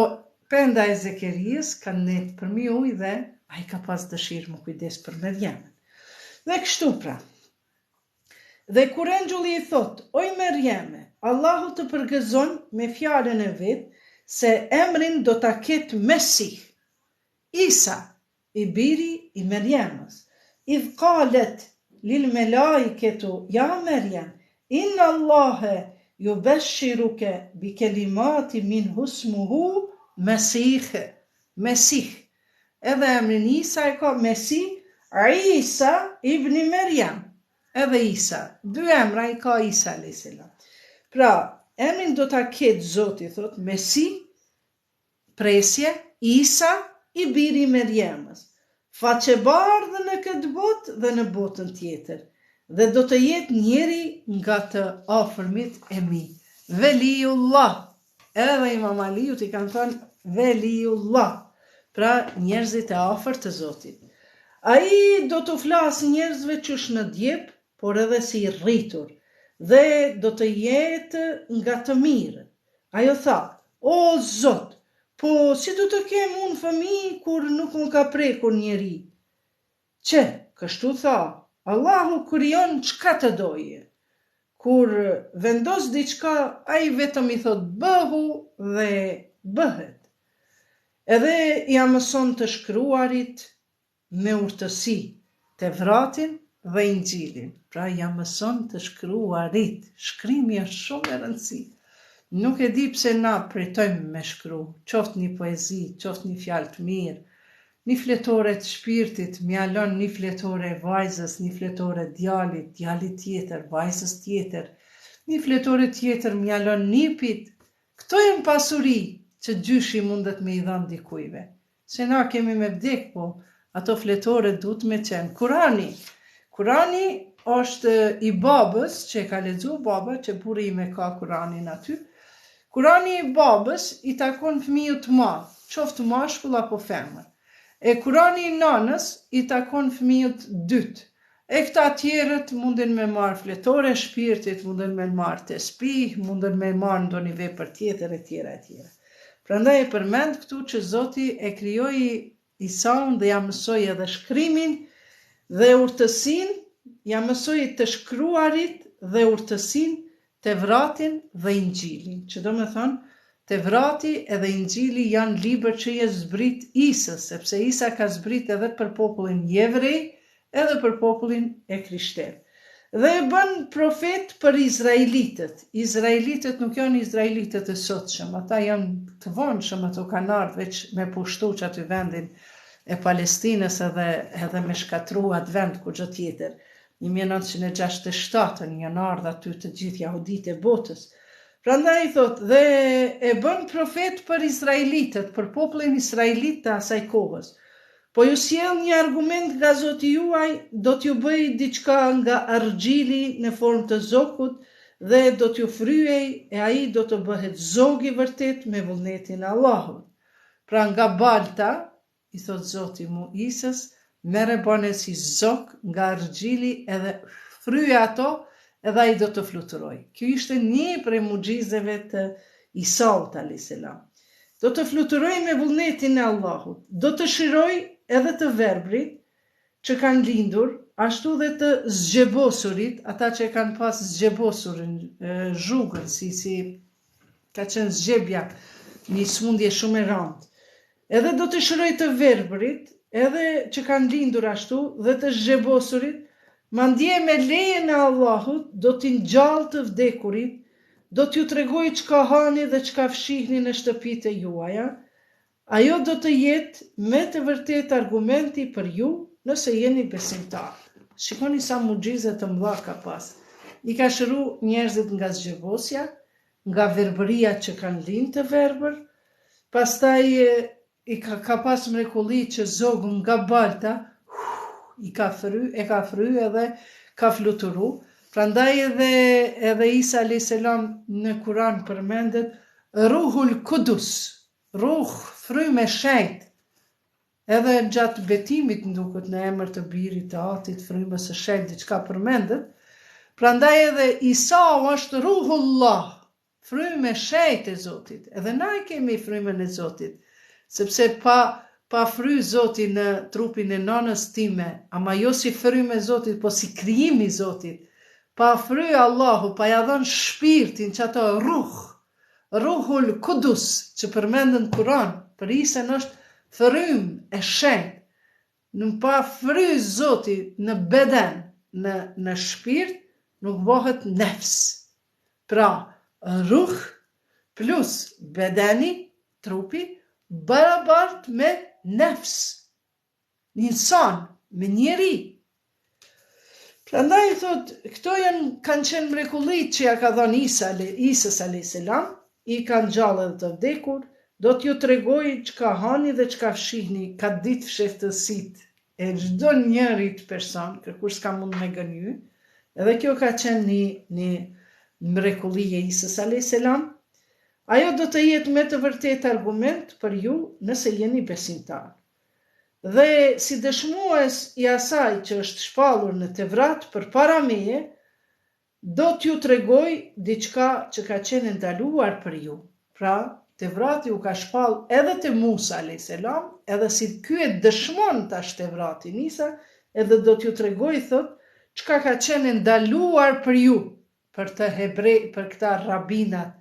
penda e Zekerijes kanë netë për mbi ujë dhe a i ka pas dëshirë më kujdes për Meriemën. Dhe kështu pra. Dhe kur engjulli i thot, oj Merieme, Allahu të përgëzon me fjalën e vet se emrin do ta ketë Mesih, Isa, i biri i Meriemës. Idh qalet lil melaiketu, ja Meriem, inna Allahe yubashshiruke bi kelimati min husmuhu Mesih. Mesih. Edhe emrin Isa e ka Mesih, Isa ibn Meriem. Edhe Isa, dy emra i ka Isa a.s. Pra, emrin do ta ketë Zoti, thot, Mesi, presje, Isa, i biri Meriemës. Faqebardhë në këtë botë dhe në botën tjetër. Dhe do të jetë njeri nga të afërmit e mi. Veliullah. Edhe Imam Aliut i kanë thënë Veliullah. Pra, njerëzit e afërt të Zotit. Ai do të flasë njerëzve qysh në djep, por edhe si rritur, dhe do të jetë nga të mirë. Ajo tha, o Zot, po si do të kem unë fëmijë kur nuk më ka prekur njeri? Që, kështu tha, Allahu krijon çka të doje. Kur vendos diçka, ai vetëm i thot bëhu dhe bëhet. Edhe ja mëson të shkruarit me urtësi, Tevratin dhe Injilin. Pra ja mëson të shkruarit. Shkrimi është shumë e rëndësishme. Nuk e di pse na pritojmë me shkru, qoftë një poezi, qoftë një fjalë të mirë, një fletore të shpirtit, mjalon një fletore vajzës, një fletore djalit, djalit tjetër, vajzës tjetër, një fletore tjetër mjalon nipit. Këto janë pasuri që gjyshi mundet me i dhanë dikujve. Se na kemi me vdek, po ato fletore duhet me qenë. Kurani është i babës, që ka lexu baba, që burime ka Kuranin aty. Kurani i babës i takon fëmijët të madh, qoftë mashkull apo femër. E Kurani i nanës i takon fëmijët dytë. E këta tjerët munden me marë fletore shpirtit, munden me marë tespih, munden me marë ndonjë vepër tjetër e tjera e tjera. Prandaj e përmend këtu që Zoti e krijoi Isaun dhe ja mësoi edhe shkrimin dhe urtësinë, ja mësoi të shkruarit dhe urtësinë Tevratin dhe Injilin, që do me thonë, Tevrati edhe Injili janë libër që je zbrit Isës, sepse Isa ka zbrit edhe për popullin jevrej, edhe për popullin e krishterë. Dhe e bën profet për Izraelitët. Izraelitët nuk janë Izraelitët e sotshëm, ata janë të vonshëm, ato kanë ardhur veç me pushtu që aty vendin e Palestinës edhe me shkatru atë vend ku gjë tjetër. 1967 janë ardhur aty të gjithë jahudit e botës. Prandaj thot, dhe e bën profet për Izraelitët, për popullin Izraelit të asaj kohës. Po ju sjell një argument nga Zoti juaj, do t'ju bëj diçka nga argjili në formë të zokut dhe do t'ju fryej e ai do të bëhet zog i vërtet me vullnetin e Allahut. Pra nga balta, i thot Zoti Isës, merre bane si zog nga argjili edhe fryje ato edhe ai do të fluturoj. Kjo ishte një prej mugjizeve të Isaut a.s. Do të fluturoj me vullnetin e Allahut, do të shiroj edhe të verbrit që kanë lindur, ashtu dhe të zgjebosurit, ata që kanë pas zgjebosurin, zhugën, si ka qenë zgjebja, një smundje shumë e rëndë. Edhe do të shiroj të verbrit, edhe që kanë lindur ashtu, dhe të zgjebosurit, mandje me lejen e Allahut do t'i ngjall të vdekurit, do t'ju tregoj çka hani dhe çka fshihni në shtëpitë juaja. Ajo do të jetë me të vërtet argumenti për ju nëse jeni besimtar. Shikoni sa mugjizë të mëdha ka pas. I ka shëru njerëzit nga zgjebosja, nga verbëria që kanë lind të verbër, pastaj ka pas mrekulli që zogu nga balta, e ka fry edhe ka fluturu. Prandaj edhe Isa a.s. në Kur'an përmendet Ruhul Kudus, ruh frymë e shenjtë. Edhe gjatë betimit nduket në emër të Birit të Atit, frymës së shenjtë diçka përmendet. Prandaj edhe Isa është Ruhullah, frymë e shenjtë e Zotit. Edhe na e kemi frymën e Zotit, sepse pa fry Zoti në trupin e nënës time, ama jo si frymë e Zotit, po si krijimi i Zotit. Pa fry Allahu, pa ja dhënë shpirtin që ato Ruhul Kudus që përmendën Kur'an, për Isën është frymë e shenjtë. Në pa fry Zoti në beden, në shpirt, nuk bëhet nefs. Pra, ruh plus bedeni, trupi, barabart me nefs, një insan, me njeri. Prandaj thot, këto kanë qenë mrekullit që ja ka dhënë Isës a.s. I kanë gjallë edhe të vdekur, do t'ju tregoj çka hani dhe çka fshihni, ka ditë fshehtësit e çdo njërit person, kërkush s'ka mund me gëny. Edhe kjo ka qenë një mrekulli e Isës a.s. Ajo do të jetë me të vërtet argument për ju nëse jeni besimtar. Dhe si dëshmues i asaj që është shpallur në Tevrat përpara meje, do t'ju tregoj diçka që ka qenë ndaluar për ju. Pra, Tevrati u ka shpall edhe te Musa a.s. edhe si ky e dëshmon tash Tevratin Isa, edhe do t'ju tregoj thot çka ka qenë ndaluar për ju, për këta rabinat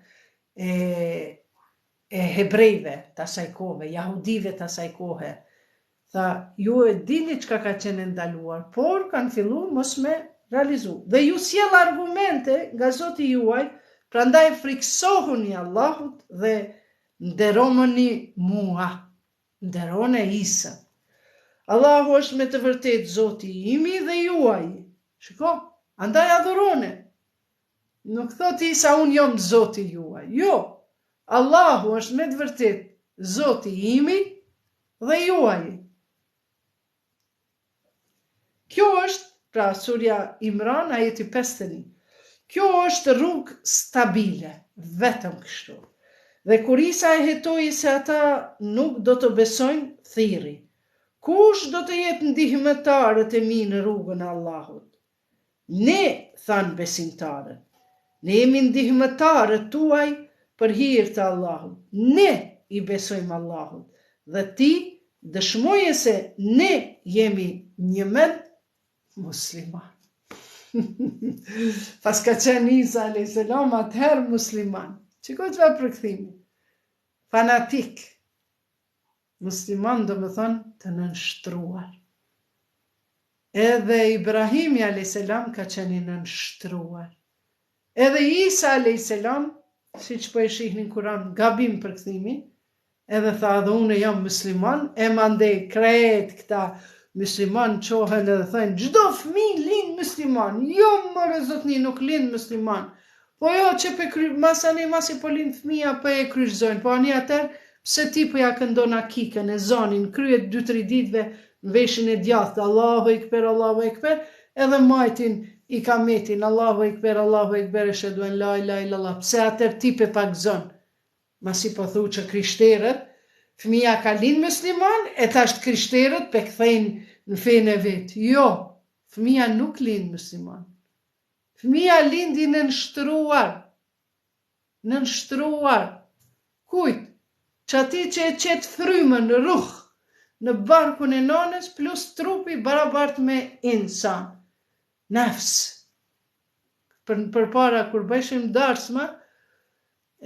e hebrejve të asaj kohe, jahudive të asaj kohe. Tha, ju e dini çka ka qenë ndaluar, por kanë filluar mos me realizu. Dhe ju sjell argumente nga Zoti juaj, prandaj friksohuni Allahut dhe nderoni mua, nderone Isën. Allahu është me të vërtet Zoti imi dhe juaj. Shiko, andaj adhurone. Nuk thot Isa unë jam Zoti juaj. Jo, Allahu është me të vërtet Zoti imi dhe juaj. Kjo është, pra surja Imran, ajeti 51. Kjo është rrugë stabile, vetëm kështu. Dhe kur Isa e hetoi se ata nuk do të besojnë, thirri: kush do të jetë ndihmëtarët e mi në rrugën e Allahut? Ne, thanë besimtarët, ne jemi ndihmëtarët tuaj për hir të Allahut. Ne i besojmë Allahut dhe ti dëshmoje se ne jemi një med musliman. Pas ka qenë Isa a.s. atëherë musliman. Qiko që va përkthimi? Fanatik. Musliman do më thonë të nënshtruar. Edhe Ibrahimi a.s. ka qenë i nënshtruar. Edhe Isa a.s. si që po e shihni në Kuran, gabim përkthimi, edhe tha dhe unë jam musliman, e mandej krejt këta musliman qohen edhe thënë, gjdo fmi lind musliman, jo mërë zotni nuk lind musliman, po jo që pe masani masi po lind fmija po e kryshzojnë, po ani atër, pse ti po ja këndon akikën e zonin, kryet 2-3 ditve në veshin e djathtë, Allahu ekber, edhe majtin i kametin, Allahu ekber, e sheduen la ilaha illallah, pse atër ti pe pak zonë, masi po thu që krishterët, fëmija ka lind musliman, e tash krishterët pe kthejnë në fejnë e vetë. Jo, fëmija nuk lind musliman. Fëmija lindi në nështruar. Në nështruar. Kujt? Që ati që e qetë frymën në ruh, në barkun e nonës, plus trupi barabart me insan. Nefs. Për para, kur bëjshim darsma,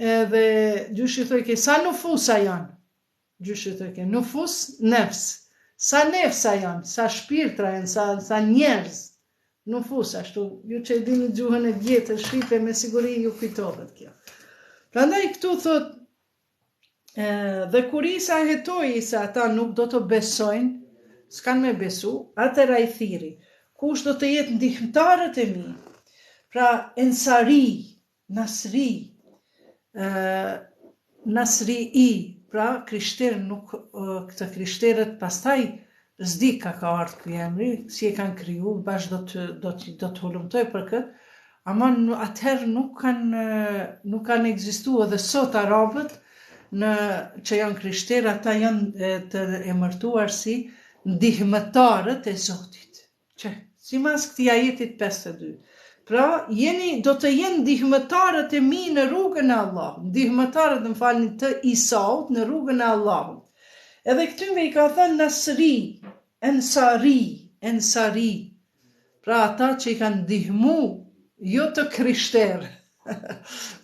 edhe gjyshi thojke, sa nufusa janë? Gjyshi thojke, nufus, nefs. Sa nefsa janë, sa shpirtra janë, sa njerëz. Nufus, ashtu, ju që e dini gjuhën e vjetë, shqipe, me siguri ju kujtohet kjo. Prandaj këtu thot, dhe kur Isa hetoi se ata nuk do të besojnë, s'kan me besu, atëra i thiri, kush do të jetë ndihmëtarët e mi, pra ensari, nasri i, pra krishterë nuk, këta krishterët pastaj zdi ka ardhë ky emri, si e kanë kriju, bashkë do të hulumtoj për këtë, ama atëherë nuk kanë ekzistu edhe sot arabët që janë krishterë, ata janë të emërtuar si ndihmëtarët e Zotit. Që, si mas këtij ajetit 52. Pra, do të jenë ndihmëtarët e mi në rrugën e Allahut, ndihmëtarët më falni të Isaut në rrugën e Allahut. Edhe këtyve i ka thënë nasri, ensari, pra ata që i kanë ndihmu, jo të krishterë.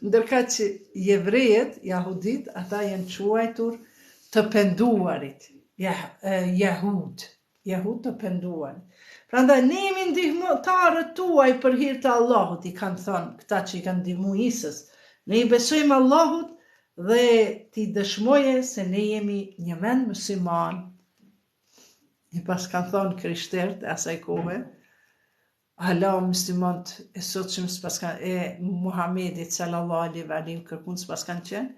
Ndërka që jevrejet, jahudit, ata janë quajtur të penduarit, jahud të penduarit. Prandaj ne jemi ndihmëtarët tuaj për hir të Allahut, i kanë thënë këta që i kanë ndihmu Isës. Ne i besojmë Allahut dhe ti dëshmoje se ne jemi një vend musliman. I pas kanë thënë krishterët e asaj kohe, hala muslimant e sotshëm s'pas kanë e Muhamedit sallallahu alaihi ve alaihi kërkun s'pas kanë qenë,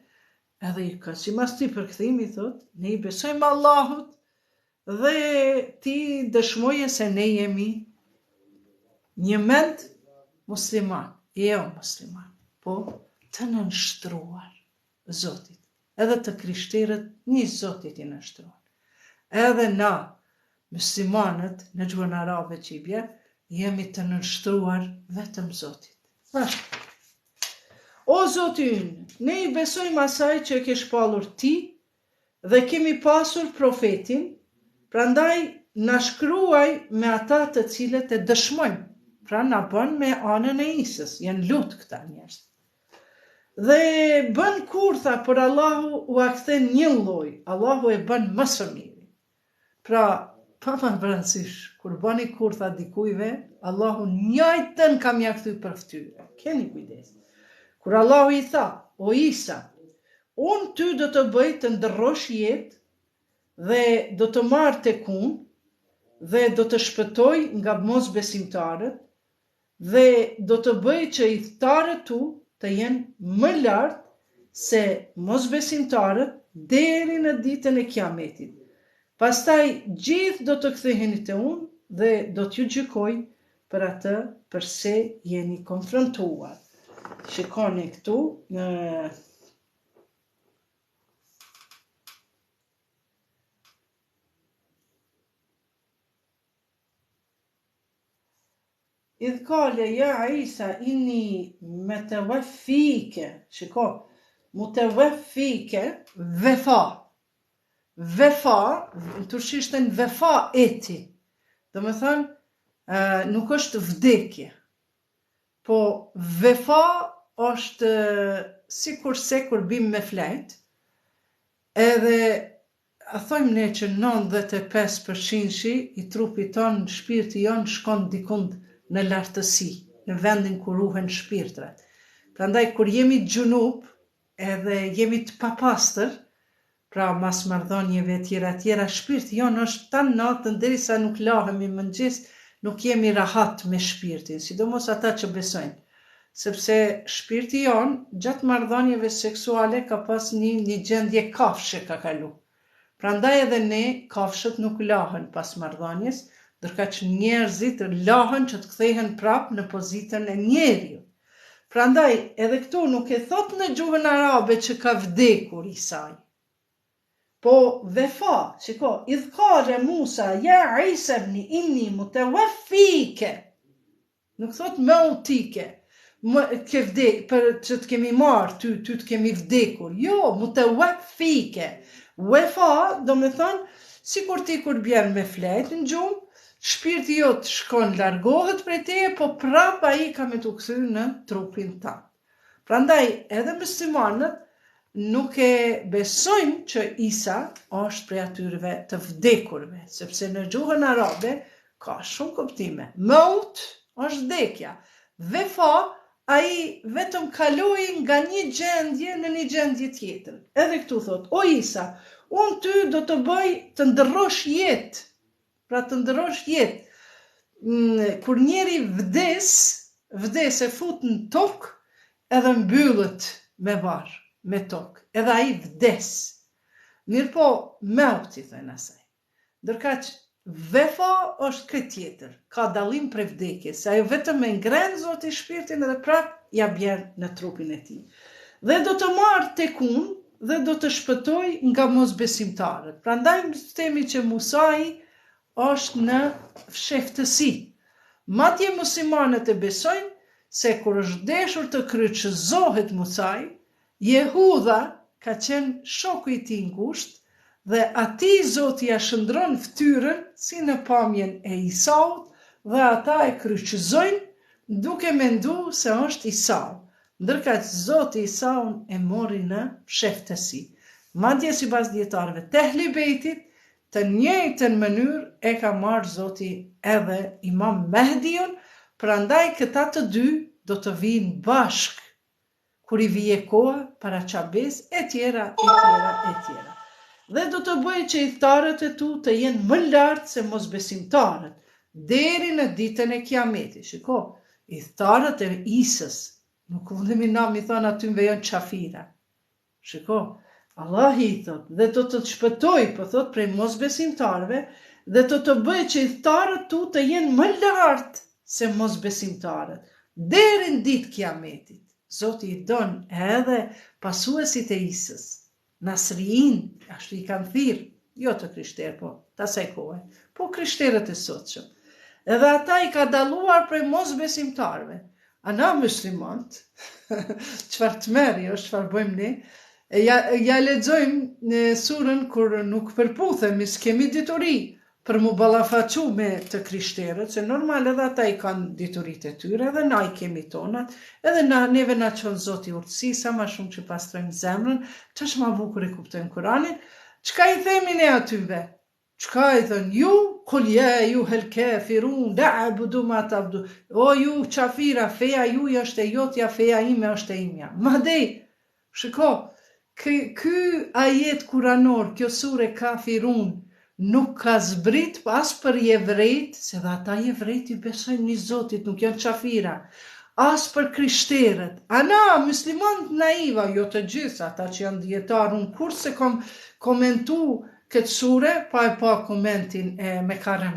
edhe i ka si mas ti përkthimi thot, ne i besojmë Allahut dhe ti dëshmoje se ne jemi një mend musliman, jo musliman, po të nënshtruar Zotit. Edhe të krishterët një Zotit i nënshtruar. Edhe na, muslimanët, në gjuhën arabe që i bje, jemi të nënshtruar vetëm Zotit. O Zoti ynë, ne i besojmë asaj që e ke shpallur ti dhe kemi pasur profetin, prandaj na shkruaj me ata të cilët e dëshmojmë, pra na bën me anën e Isës, janë lutë këta njerëz. Dhe bën kurtha, por Allahu u akthen një lloj, Allahu e bën më së miri. Pra, pa më parasysh, kur bëni kurtha dikujve, Allahu njëjtën kam ja kthy për fytyrë. Keni kujdes. Kur Allahu i tha, o Isa, unë ty do të bëj të ndërrosh jetë dhe do të marrë tek unë dhe do të shpëtoj nga mosbesimtarët dhe do të bëj që i thtarët tu të jenë më lartë se mosbesimtarët deri në ditën e Kiametit. Pastaj gjithë do të ktheheni te unë dhe do t'ju gjykoj për atë përse jeni konfrontuar. Shikoni këtu në idh kale ja Isa inni mutawaffike, shiko, mutawaffike vefa, në turqishten vefa eti, do me thënë, nuk është vdekje, po vefa është sikurse kur bim me flet, edhe a thojmë ne që 95% i trupit ton, shpirti jon shkon dikund në lartësi, në vendin ku ruhen shpirtrat. Prandaj kur jemi gjunup, edhe jemi të papastër, pra mas marrëdhënieve tjera, shpirti jon është tan natën derisa nuk lahemi mëngjes, nuk jemi rahat me shpirtin, sidomos ata që besojnë. Sepse shpirti jon gjatë marrëdhënieve seksuale ka pas një gjendje kafshë ka kalu. Prandaj edhe ne kafshët nuk lahen pas marrëdhënies, ndërkaq njerëzit lahen që të kthehen prapë në pozitën e njeriut. Prandaj edhe këtu nuk e thot në gjuhën arabe që ka vdekur Isai. Po vefa, shiko, idh qale Musa, ja Isa ibn inni mutawaffike. Nuk thot mautike. Për që të kemi marrë, ty të kemi vdekur. Jo, mutawaffike. Vefa, do me thonë, si kur ti kur bjerë me flet në gjumë, shpirti jot shkon largohet prej teje, po prap ai ka me të kthy në trupin tanë. Prandaj, edhe muslimanët nuk e besojnë që Isa është prej atyre të vdekurve, sepse në gjuhën arabe ka shumë kuptime. Maut është vdekja. Vefa, ai vetëm kaloi nga një gjendje në një gjendje tjetër. Edhe këtu thot, o Isa, unë ty do të bëj të ndërrosh jetë. Pra të ndërrosh jetë. Kur njeri vdes e fut në tokë, edhe mbyllet me varë, me tokë. Edhe ai vdes. Mirë po, mauti, thënë asaj. Ndërkaq, vefa është këtë tjetër. Ka dallim prej vdekjes. Ajo vetëm me ngren Zoti shpirtin edhe prap ja bjen në trupin e tij. Dhe do të marrë tek unë dhe do të shpëtoj nga mosbesimtarët. Prandaj themi që Musai është në fshehtësi. Madje muslimanët e besojnë se kur është deshur të kryqëzohet Musai, Jehudha ka qenë shoku i tij ngushtë dhe atij Zoti ja shndron fytyrën si në pamjen e Isaut dhe ata e kryqëzojnë duke menduar se është Isau. Ndërkaq Zoti Isaun e mori në fshehtësi. Madje sipas dietarëve të Ehli Bejtit, të njëjtën mënyrë e ka marrë Zoti edhe Imam Mehdiun, prandaj këta të dy do të vinë bashkë kur i vije koha para Çabes e tjera. Dhe do të bëjë që idhtarët e tu të jenë më lartë se mosbesimtarët, deri në ditën e Kiametit. Shiko, idhtarët e Isës, nuk mundemi na mi thonë atyve janë qafira. Shiko, Allah i thot, dhe do të shpëtoj, po thot prej mosbesimtarëve, dhe do të bëjë që idhtarët tu të jenë më lartë se mosbesimtarët, deri në ditë Kiametit. Zoti i don edhe pasuesit e Isës, Nasriin, ashtu i kanë thirrë, jo të krishterë, po të asaj kohe, po krishterët e sotshëm. Edhe ata i ka dalluar prej mosbesimtarëve. A na muslimant, çfarë tmerri është, çfarë bëjmë ne? Ja lexojmë në surën kur nuk përputhemi, s'kemi dituri për mu ballafaqu me të krishterët, se normal edhe ata i kanë dituritë e tyre, edhe na i kemi tonat, edhe neve na çon Zoti urtësi, sa më shumë që pastrojmë zemrën, ç'është më bukur e kuptojmë Kur'anin, çka i themi ne atyve? Çka i thënë? Ju, kul ja ayyuhal kafirun, la'budu ma ta'budu. O ju qafira, feja juaj është e jotja, feja ime është e imja. Madej, shiko, ky ajet kuranor, kjo sure Kafirun, nuk ka zbrit as për jevrejt, se dhe ata jevrejt i besojnë një Zotit, nuk janë qafira, as për krishterët. Ana, muslimanët naiva, jo të gjithë, ata që janë dietarë, unë kur se kom komentu këtë sure, pa e pa komentin e Mekarem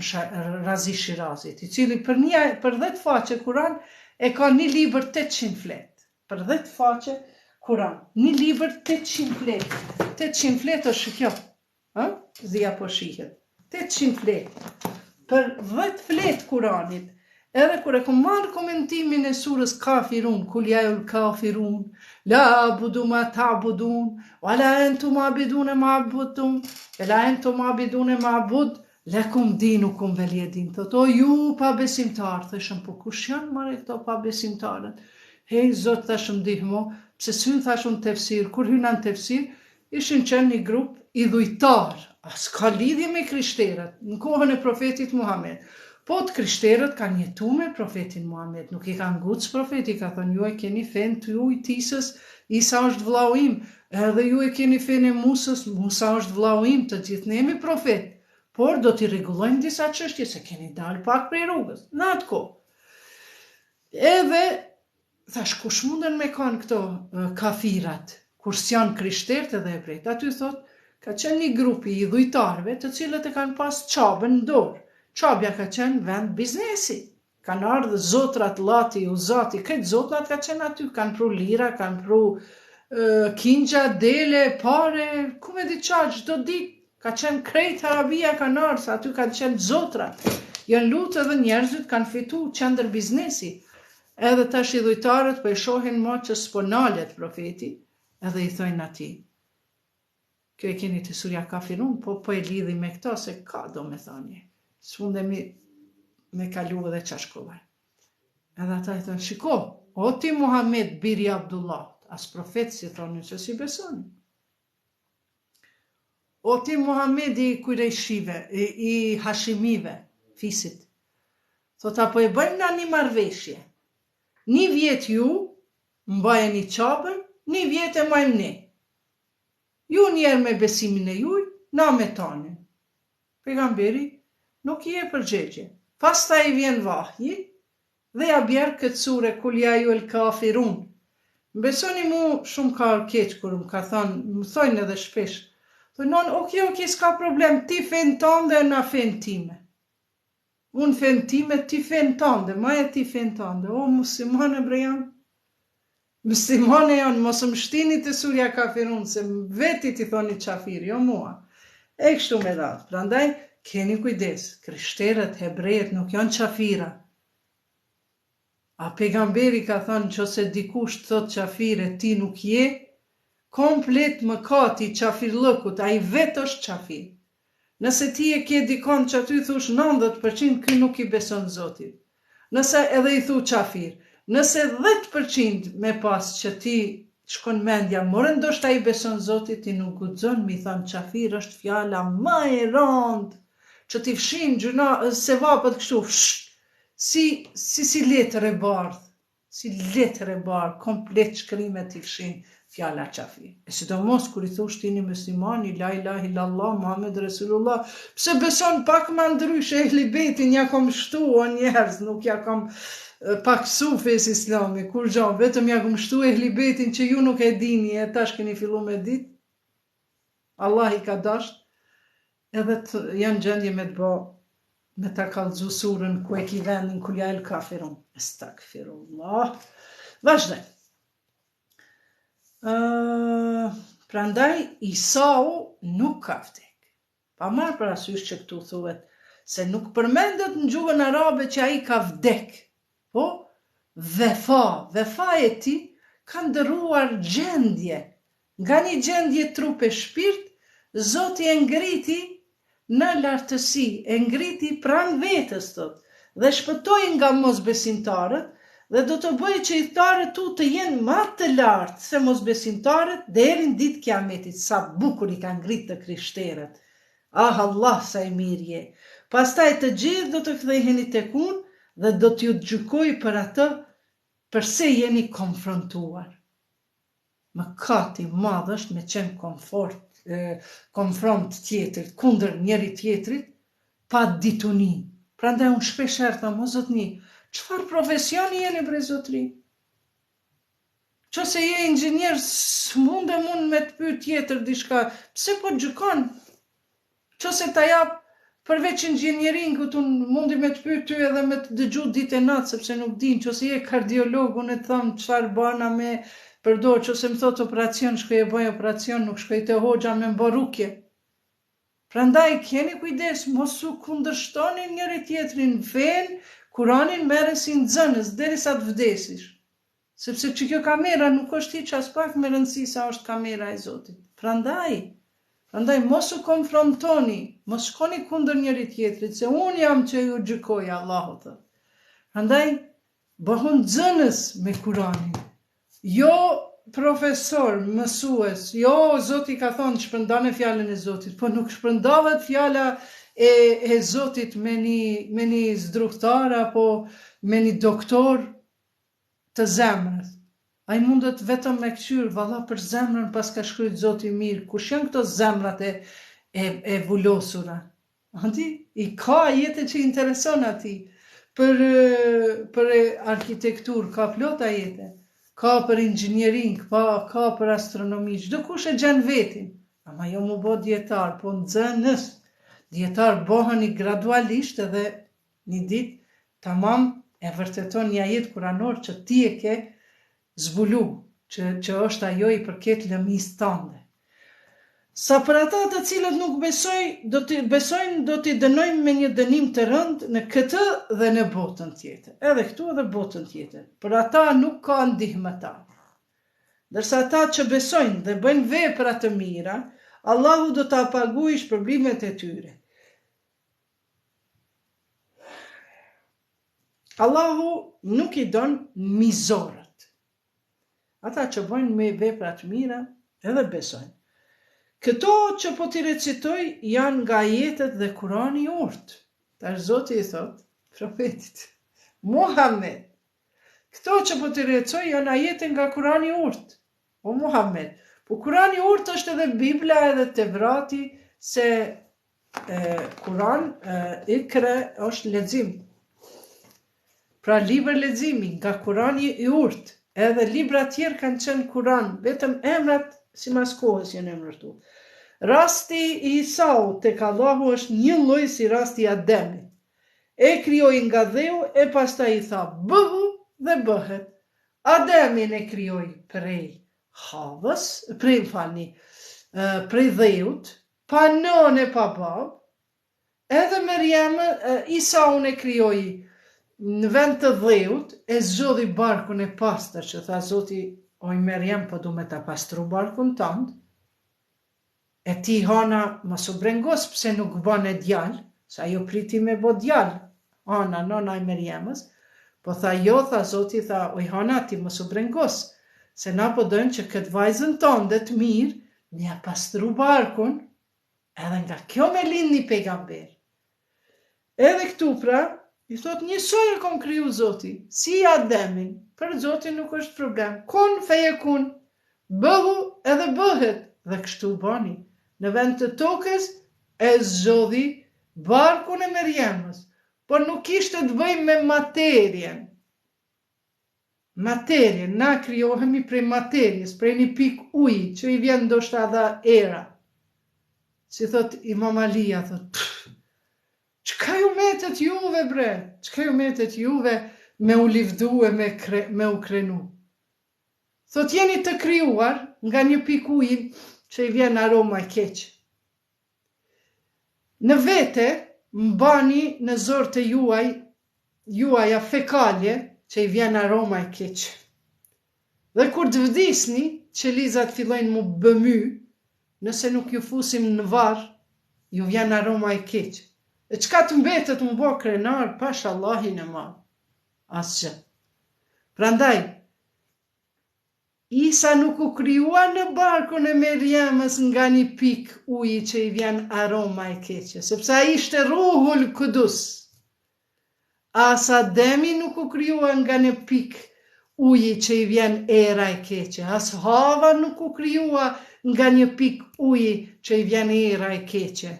Razi Shirazit, i cili për 10 faqe Kuran e ka një libër 800 flet. Për 10 faqe Kuran, një libër 800 flet. 800 flet është kjo. Zia po shihet. 800 flet. Për 10 flet Kuranit. Edhe kur e kom marrë komentimin e surës Kafirun, kul ja ayyuhal kafirun, la abudu ma ta'budun, wala antum abidun ma abudtum, wala antum abidun ma abud, Lekum dinukum veliyedin. Thot, o ju pa besimtar. Thëshëm, po kush janë marrë këto pa besimtarët? Hej, Zot, thashëm ndihmo, pse synë thashëm tefsir, kur hyna në tefsir, ishin qenë një grup i dhujtar. As ka lidhje me krishterët, në kohën e profetit Muhammed. Po të krishterët kanë jetu me profetin Muhammed, nuk i kanë ngucë profeti, ka thënë, ju e keni fen të ju i tisës, Isa është vllau im, edhe ju e keni fen e Musës, Musa është vllau im, të gjithë ne jemi profet. Por do t'i rregullojmë disa çështje se keni dalë pak prej rrugës, në atë kohë. Edhe, thash, kush munden me kanë këto kafirat, kur s'janë krishterët edhe hebrejt? Aty thot, ka qenë një grupi i dhujtarëve të cilët e kanë pas çabën në dorë. Çabja ka qenë vend biznesi. Kanë ardhur zotrat, Lati, Uzati, këtë zotrat ka qenë aty, kanë pru lira, kanë pru kingja, dele, pare, ku me di çfarë, çdo ditë. Ka qenë krejt Arabia kanë ardhur, aty kanë qenë zotrat. Janë lutë edhe njerëzit kanë fitu qendër biznesi. Edhe tash i dhujtarët po e shohin më që s'po nalet profeti, edhe i thojnë atij. Kjo e keni të surja kafirun, po e lidhi me këto se ka do me thanje. S'mundemi me kalu edhe qashkovaj. Edhe ata i thonë, shiko, o ti Muhammed biri Abdullah, as profet si thonë që si besoni. O ti Muhammed i Kurejshive, i Hashimive, fisit. Thot, apo e bëjmë na një marrëveshje. Një vjet ju, mbajeni çabën, një vjet e majmë ne. Ju njerë me besimin e juj, na me tanin. Pejgamberi nuk i e përgjegje. Pastaj i vjen vahji dhe ja bjerë këtë sure kul ja ju el kafirun. Besoni mu shumë ka keq kur më ka thonë, më thojnë edhe shpesh. Thonë, oke, s'ka problem, ti fen tënde, na fen time. Unë fen time, ti fen tënde, maja ti fen tënde. O, muslimane bre janë. Muslimane janë, mos më shtini të surja kafirun, se veti ti thoni qafir, jo mua. E kështu me radhë. Prandaj, keni kujdes, krishterët, hebrejët nuk janë qafira. A pejgamberi ka thënë që se dikush thot qafire, ti nuk je, komplet mëkati qafirllëkut, a i vetë është qafir. Nëse ti e ke dikon që aty thush 90%, kë nuk i beson Zotit. Nëse edhe i thu qafir, nëse 10% me pas që ti shkon mendja, more ndoshta i beson Zotit, ti nuk guxon mi thënë qafir është fjala më e rëndë, që ti fshin gjuna, se vapët kështu, si letër e bardhë, si letër e bardhë, komplet shkrimet ti fshin fjala qafir. E sidomos kur i thush tini muslimani, la ilaha illallah, Muhammed Rasulullah, pse beson pak më ndryshe ehli bejtin, ja kom shtu o njerëz, nuk ja kom paksu fes islami, kur gjo, vetëm ja kom shtu ehli bejtin që ju nuk e dini, e tash keni fillu me dit, Allah i ka dasht, edhe janë gjendje me të bo, me ta kallëzu surën ku e ki vendin kulja el kafirun. Estakfirullah. Vazhdoj. Prandaj Isau nuk ka vdek. Pa marrë parasysh që këtu thuhet se nuk përmendet në gjuhën arabe që ai ka vdek. Po, vefa e ti ka ndërruar gjendje. Nga një gjendje trup e shpirt, Zoti e ngriti në lartësi, e ngriti pranë vetës, thot, dhe shpëtoi nga mosbesimtarët, dhe do të bëjë që idhtarët tu të jenë më të lartë se mosbesimtarët deri në ditë kiametit. Sa bukur i ka ngrit të krishterët. Ah, Allah, sa i mirë je. Pastaj të gjithë do të ktheheni tek unë dhe do t'ju gjykoj për atë përse jeni konfrontuar. Mëkati madh është me qenë konfront tjetrit, kundër njëri tjetrit, pa dituni. Prandaj unë shpesh them, o zotni, çfarë profesioni jeni bre zotri? Qose je inxhinier, s'mundem unë me të pyet tjetër diçka, pse po gjykon? Qose ta jap përveç inxhinieringut, unë mundi me të pyet ty edhe me të dëgju ditë e natë, sepse nuk din, qose je kardiolog, unë e them çfarë bana me përdor, qose më thot operacion, shkoj e bëj operacion, nuk shkoj te hoxha me mbo rukje. Prandaj keni kujdes, mos u kundërshtoni njëri tjetrin, fen, Kuranin merren si nxënës derisa të vdesish. Sepse që kjo kamera nuk është hiç as pak me rëndësi sa është kamera e Zotit. Prandaj, Prandaj mos u konfrontoni, mos shkoni kundër njëri tjetrit, se unë jam që ju gjykoj, Allahu thot. Prandaj bëhun nxënës me Kuranin. Jo profesor, mësues, jo Zoti ka thonë shpërndane fjalën e Zotit, po nuk shpërndahet fjala e Zotit me një zdruhtar apo me një doktor të zemrës. Ai mundet vetëm me kqyr, valla për zemrën pas ka shkruajt Zoti mirë. Kush janë këto zemrat e vulosura? Andi, i ka ajete që intereson ati. Për arkitektur ka plot ajete. Ka për inxhinierin, ka për astronomi, çdo kush e gjen vetin. Ama jo mu bë dietar, po nxënës. Dietar bëheni gradualisht edhe një ditë tamam e vërteton një ajet kuranor që ti e ke zbulu, që është ajo i përket lëmisë tënde. Sa për ata të cilët nuk besojnë, do t'i dënojmë me një dënim të rënd në këtë dhe në botën tjetër. Edhe këtu edhe botën tjetër. Për ata nuk ka ndihmëtar. Dërsa ata që besojnë dhe bëjnë vepra të mira, Allahu do t'a paguajë shpërblimet e tyre. Allahu nuk i don mizorët. Ata që bëjnë me vepra të mira edhe besojnë. Këto që po t'i recitoj janë nga ajetet dhe Kurani i urtë. Tash Zoti i thot profetit Muhammed. Këto që po t'i recitoj janë ajetet nga Kurani i urtë. O Muhammed, po Kurani i urtë është edhe Bibla edhe Tevrati, se Kuran ikre është lexim. Pra libër leximi nga Kurani i urtë. Edhe libra tjerë kanë qenë Kuran, vetëm emrat si mas kohës janë emërtu. Rasti i Isaut tek Allahu është një lloj si rasti i Ademit. E krijoi nga dheu e pastaj i tha bëhu dhe bëhet. Ademin e krijoi prej Havës, prej dheut, pa nënë e pa babë. Edhe Isaun e krijoi në vend të dheut, e zgjodhi barkun e pastër, që tha Zoti, oj Merjem, po du me ta pastru barkun tënd. E ti hana mos u brengos pse nuk bën e djalë, sa jo priti me bë djalë, ana nona e Merjemës, po tha jo, tha Zoti, tha oj hana ti mos u brengos, se na po dojmë që këtë vajzën tënde të mirë, ne ja pastru barkun, edhe nga kjo me lind një pejgamber. Edhe këtu pra, i thot njësoj e kom kriju Zoti, si Ademin, për Zoti nuk është problem, kun feje kun, bëhu edhe bëhet, dhe kështu bani. Në vend të tokës e zgjodhi barkun e Merjemës, por nuk ishte të bëjmë me materien. Materien, na krijohemi prej materjes, prej një pik uji, që i vjen ndoshta dha era. Si thot Imam Alia, thot, çka ju metet juve bre? Çka ju metet juve me u livdu e me u krenu? Thot jeni të krijuar nga një pik uji që i vjen aroma e keq. Në vete mbani në zorë të juaja fekalje që i vjen aroma e keq. Dhe kur të vdisni, qelizat fillojnë mu bëmy, nëse nuk ju fusim në varr, ju vjen aroma e keq. E çka të mbetet më bë krenar, pash Allahin e madh. Asgjë. Prandaj, Isa nuk u krijua në barkun e Merjemës nga një pik uji që i vjen aroma e keqe, sepse ai ishte Ruhul Kudus. As Ademi nuk u krijua nga një pik uji që i vjen era e keqe, as Hava nuk u krijua nga një pik uji që i vjen era e keqe.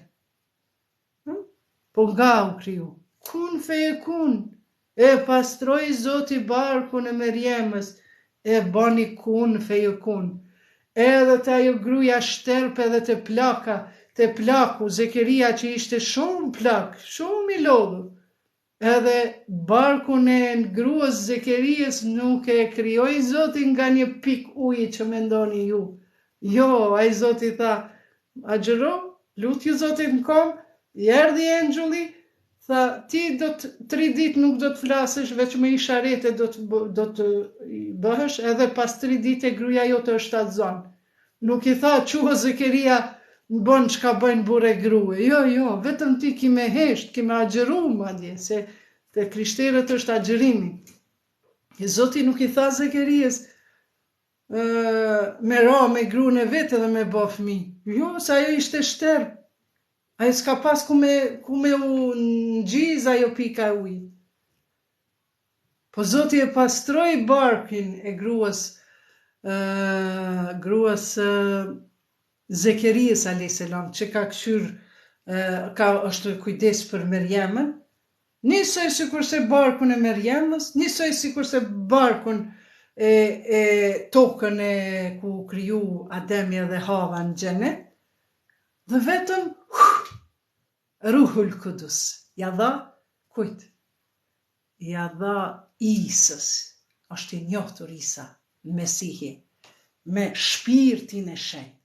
Po nga u kriju? Kun feje kun, e pastroi Zoti barkun e Merjemës, e bani kun feje kun. Edhe të ajo gruja shterp edhe të plaka, të plaku, Zekeria që ishte shumë plak, shumë i lodhur. Edhe barkun e gruas Zekerias nuk e krijoi Zoti nga një pik uji që mendoni ju. Jo, ai Zoti tha, agjëro, lutju Zotit në kom, i erdhi engjulli, tha, ti 3 ditë nuk do të flasësh, veç me isharete do të bëhesh, edhe pas 3 ditë e gruaja jote është atë zonë. Nuk i tha, quha Zekeria, në bon që ka bëjnë bure grue. Jo, vetëm ti ki me hesht, ki me agjeru madje, se të krishterët është agjerimi. E Zoti nuk i tha Zekerijes, me ra me gruën e vetë dhe me bo fëmi. Jo, se ajo ishte shterp. Ajo s'ka pas ku me u në gjiz ajo pika e ujë. Po Zoti e pastroi barkin e gruas Zekerijes a.s. që ka këshyr, është kujdes për Merjemën, nisoj sikur se barkun e Merjemës, nisoj sikur se barkun e tokën e ku kriju Ademja dhe Hava në xhenet, dhe vetëm Ruhul Kudus, ja dha kujt? Ja dha Isës, është i njohtur Isa, Mesihi, me shpirtin e shenjtë,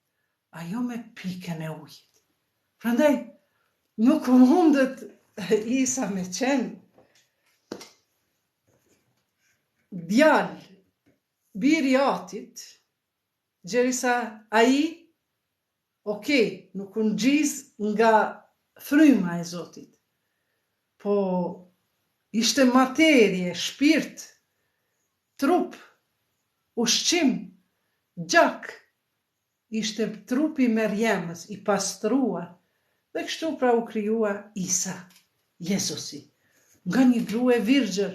ajo me pikën e ujit. Prandaj, nuk mundet Isa me qenë djalë, biri Atit, gjerisa ai, nuk unë gjiz nga fryma e Zotit, po ishte materie, shpirt, trup, ushqim, gjak, ishte trupi Merjemës, i pastruar, dhe kështu pra u krijua Isa, Jezusi, nga një grua e virgjër,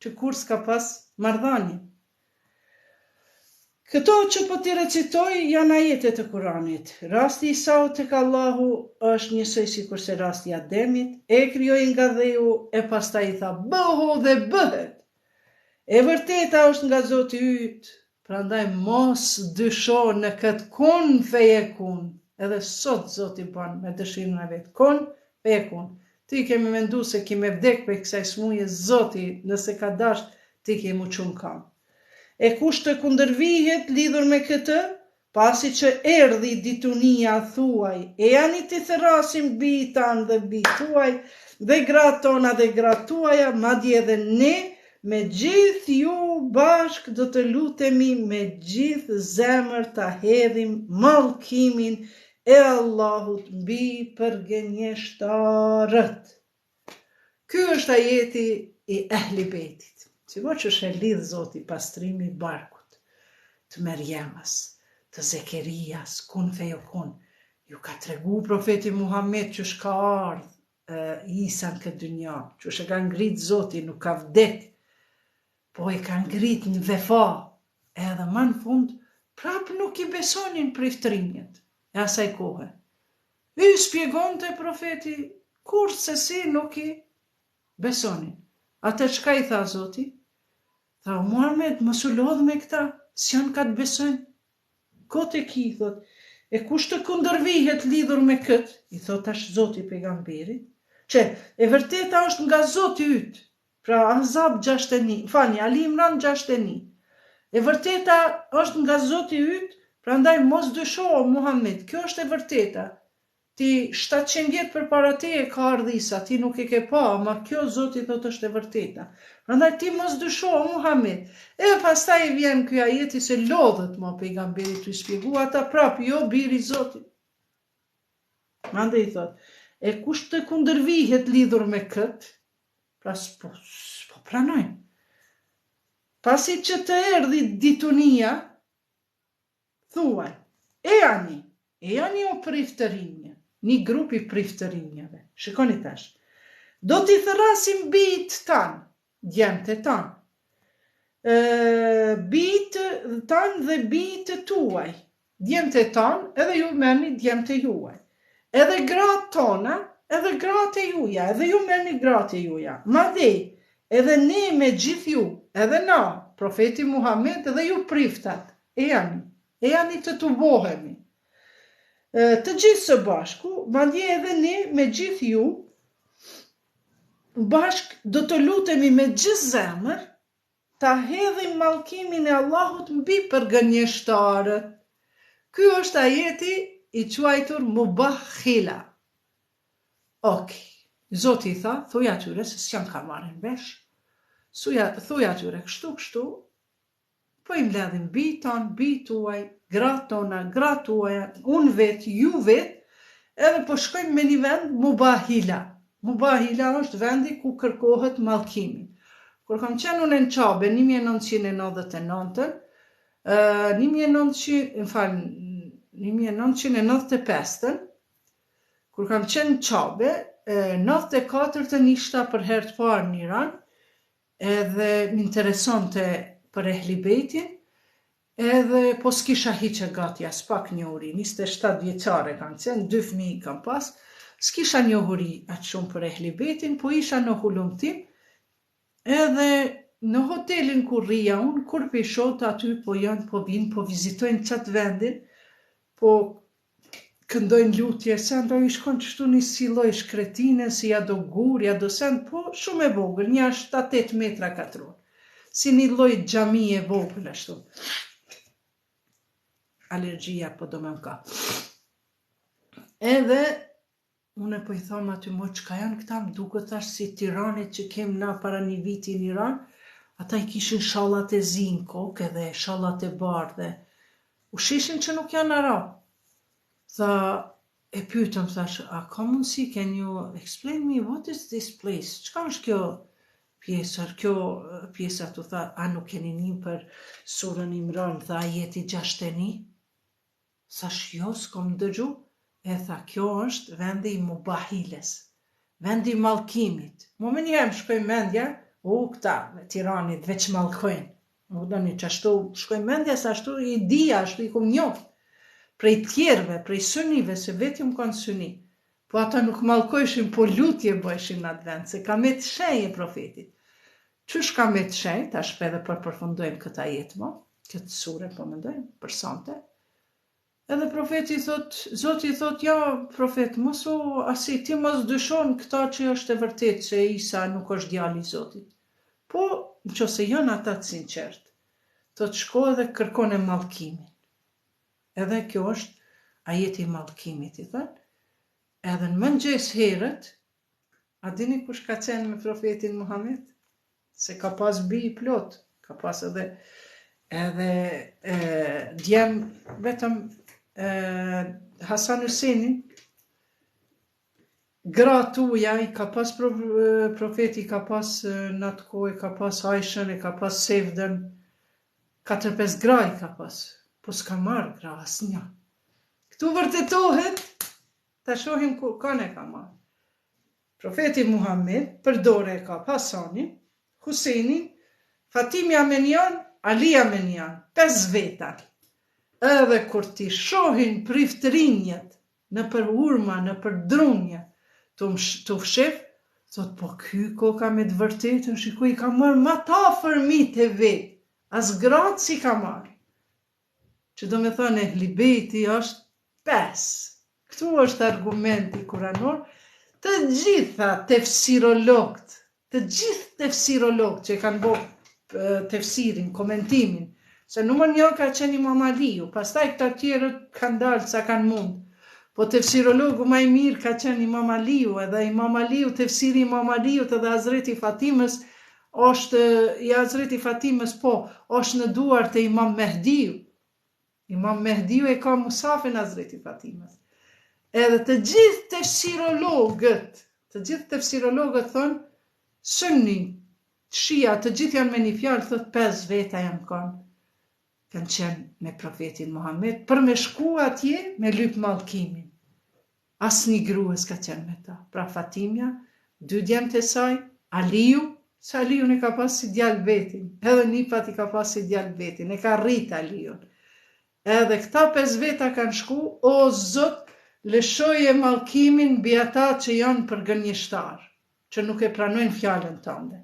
që kur s'ka pas marrëdhënie. Këto që po t'i recitoj janë ajetet e Kuranit. Rasti i Isaut tek Allahu është njësoj sikur se rasti i Ademit, e krijoi nga dheu e pastaj i tha bëhu dhe bëhet. E vërteta është nga Zoti yt, prandaj mos dysho në këtë kun feyekun. Edhe sot Zoti bën me dëshirën e vet. Kun feyekun. Ti kemi mendu se kemi vdek për kësaj smuje, Zoti nëse ka dash ti kemi u çun kam. E kush të kundërvihet lidhur me këtë, pasi që erdhi ditunia thuaj, e janë ti therasim bi tanë dhe bi tuaj, dhe gratë tona dhe gratë tuaja, madje edhe ne, me gjithë ju bashk do të lutemi me gjithë zemër ta hedhim mallkimin e Allahut mbi përgënjeshtarët. Ky është ajeti i Ehli Beitit. Si mo që është e lidhë Zoti pastrimi i barkut, të Merjemës, të Zekerijas, kun feyekun. Ju ka tregu profeti Muhammed që shka ardhë Isa në këtë dynja, që shë ka ngrit Zoti, nuk ka vdek, po e ka ngrit në vefa, edhe më në fund, prapë nuk i besonin priftrinjet e asaj kohë. I spjegon të profeti, kur se si nuk i besonin. Atë çka i tha Zoti? Tha, Muhammed, mos u lodh me këta, s'janë ka të besojnë. Kote ki, thot, e kush të kundërvihet lidhur me këtë, i thot tash Zoti pejgamberit, që e vërteta është nga Zoti yt, pra Ahzab 61, Ali Imran 61. E vërteta është nga Zoti yt, prandaj mos dysho Muhammed, kjo është e vërteta. Ti 700 vjet përpara te e ka ardhur Isa, ti nuk e ke pa, ma kjo Zoti thot është e vërteta. Prandaj ti mos dysho Muhammed. E pastaj vjen ky ajeti se lodhet mo pejgamberi të shpjegua ata prap, jo biri i Zotit. Mandej thot, e kush të kundërvihet lidhur me kët, pra s'po pranojnë. Pasi që të erdhi ditunia, thuaj, e jani o priftërinje, një grupi priftërinjeve. Shikoni tash. Do t'i thërasim bijt tanë, djemtë tanë. Bijt tanë dhe bijt tuaj. Djemtë tanë, edhe ju merrni djemtë juaj. Edhe gratë tona, edhe gratë e juja, edhe ju merrni gratë e juja. Madje, edhe ne me gjithë ju, edhe na, profeti Muhammed, edhe ju priftat, e jani të tubohemi. Të gjithë së bashku, madje edhe ne me gjithë ju, bashk do të lutemi me gjithë zemër, ta hedhim mallkimin e Allahut mbi përgënjeshtarët. Ky është ajeti i quajtur Mubakhila. Zoti i tha, thuj atyre se s'jan ka marrin vesh. Thuj atyre kështu, po i mbledhim bijt ton, bijt tuaj, gratë tona, gratë tuaja, unë vetë, ju vetë, Edhe po shkojmë me një vend Mubahila. Mubahila është vendi ku kërkohet mallkimi. Kur kam qenë unë në Çabe 1999, 1995, kur kam qenë në Çabe, 94-ën ishta për herë të parë në Iran, edhe m'interesonte për ehlibetin, edhe po s'kisha hiqe gati as pak njohuri, 27 vjeçare kam qenë, 2 fëmijë kam pas, s'kisha njohuri atë shumë për ehlibetin, po isha në hulumtim, edhe në hotelin ku rrija unë, kur pishot aty po janë, po vinë, po vizitojnë qatë vendin, po këndojnë lutje, se ndo i shkon qështu një si lloj shkretine, si ja do gur, ja do send, po shumë e vogël, një 7-8 metra katror, si një lloj xhami e vogël ashtu. Alergjia po do me m'ka. Edhe, unë po i thom aty, mo çka janë këta, më duket thash si Tiranit që kem na para një viti në Iran, ata i kishin shallat e zi në kokë edhe shallat e bardhe. U shishin që nuk janë arab. Tha, e pyetëm, thash, a ka mundësi, can you explain me what is this place? Çka është kjo pjesër, kjo pjesa tu tha, a nuk keni një për surën Imran, tha, a jeti 61? Thash, jo, s'kom dëgju. E tha, kjo është vendi i Mubahiles, vendi i mallkimit. Mo me njëherë më shkoj mendja, këta, me Tiranit, veç mallkojnë. Më doni që ashtu shkoj mendja, se ashtu i dia, ashtu i kum njoft. Prej tjerve, prej synive, se vetëm kanë syni. Po ata nuk mallkojshin, po lutje bëjshin në atë vend, se ka me të shenjë profetit. Qysh ka me të shenjë, tash edhe përfundojmë këta jetë mo, këtë sure po mendojmë, për sante. Edhe profeti thot, Zoti thot, ja, profet, mos u asi, ti mos dyshon këta që është e vërtet që Isa nuk është djali i Zotit. Po, nëse janë ata të sinqert, thot shko edhe kërkon e mallkimin. Edhe kjo është ajeti i mallkimit, i thënë. Edhe në mëngjes herët, a dini kush ka qenë me profetin Muhammed? Se ka pas bi i plot, ka pas edhe djem vetëm Hasan Huseni, gra tuja, i ka pas profeti, ka pas në atë kohë, ka pas Aishën, ka pas Sevdën, 4-5 gra i ka pas, po s'ka marrë gra asnjë. Këtu vërtetohet, ta shohim ku kanë e ka marrë. Profeti Muhammed përdore e ka Hasanin, Huseinin, Fatimi Amenian, Ali Amenian, 5 veta. Edhe kur ti shohin priftërinjet në për urma, në për drunja, të fshef, thot, po ky koka me të vërtetën, shikoj, i ka marrë ma ta fërmit e vetë, as gratë si ka marrë. Që do me thënë, ehlibeti është 5. Këtu është argumenti kuranor, të gjitha tefsirologët, që kanë bërë tefsirin, komentimin, se numër 1 ka qenë Imam Aliu, pastaj këta tjerët kanë dalë sa kanë mund. Po tefsirologu më i mirë ka qenë Imam Aliu, edhe Imam Aliu, tefsiri Imam Aliut edhe Hazreti Fatimës, i Hazreti Fatimës, po, është në duart e Imam Mehdiu. Imam Mehdiu e ka musafin Hazreti Fatimës. Edhe të gjithë tefsirologët thonë, Sunni, Shia, të gjithë janë me një fjalë, thot 5 veta janë kanë qenë me profetin Muhammed, për me shku atje me lyp mallkimin. As një grua s'ka qenë me ta. Pra Fatimja, 2 djemtë e saj, Aliu, se Aliu ne ka pas si djalë vetin, edhe Nifat i ka pas si djalë vetin, e ka rrit Aliun. Edhe këta 5 veta kanë shku, o Zot, lëshoje mallkimin mbi ata që janë përgënjeshtar, që nuk e pranojnë fjalën tënde.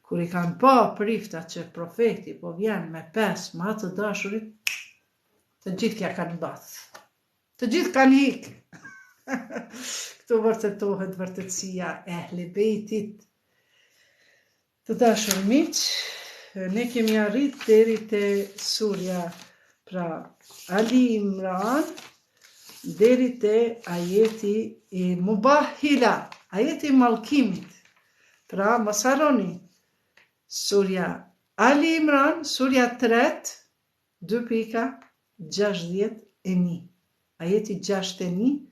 Kur i kanë pa prifta që profeti po vjen me 5 ma të dashurit, të gjithë kja kanë bath. Të gjithë kanë hik. Këtu vërtetohet vërtetësia e ehlibejtit. Të dashur miq, ne kemi arrit deri te surja pra Ali Imran, deri te ajeti i Mubahila, ajeti i mallkimit. Pra mos harroni. Surja Ali Imran, surja 3, 2.61. Ajeti 61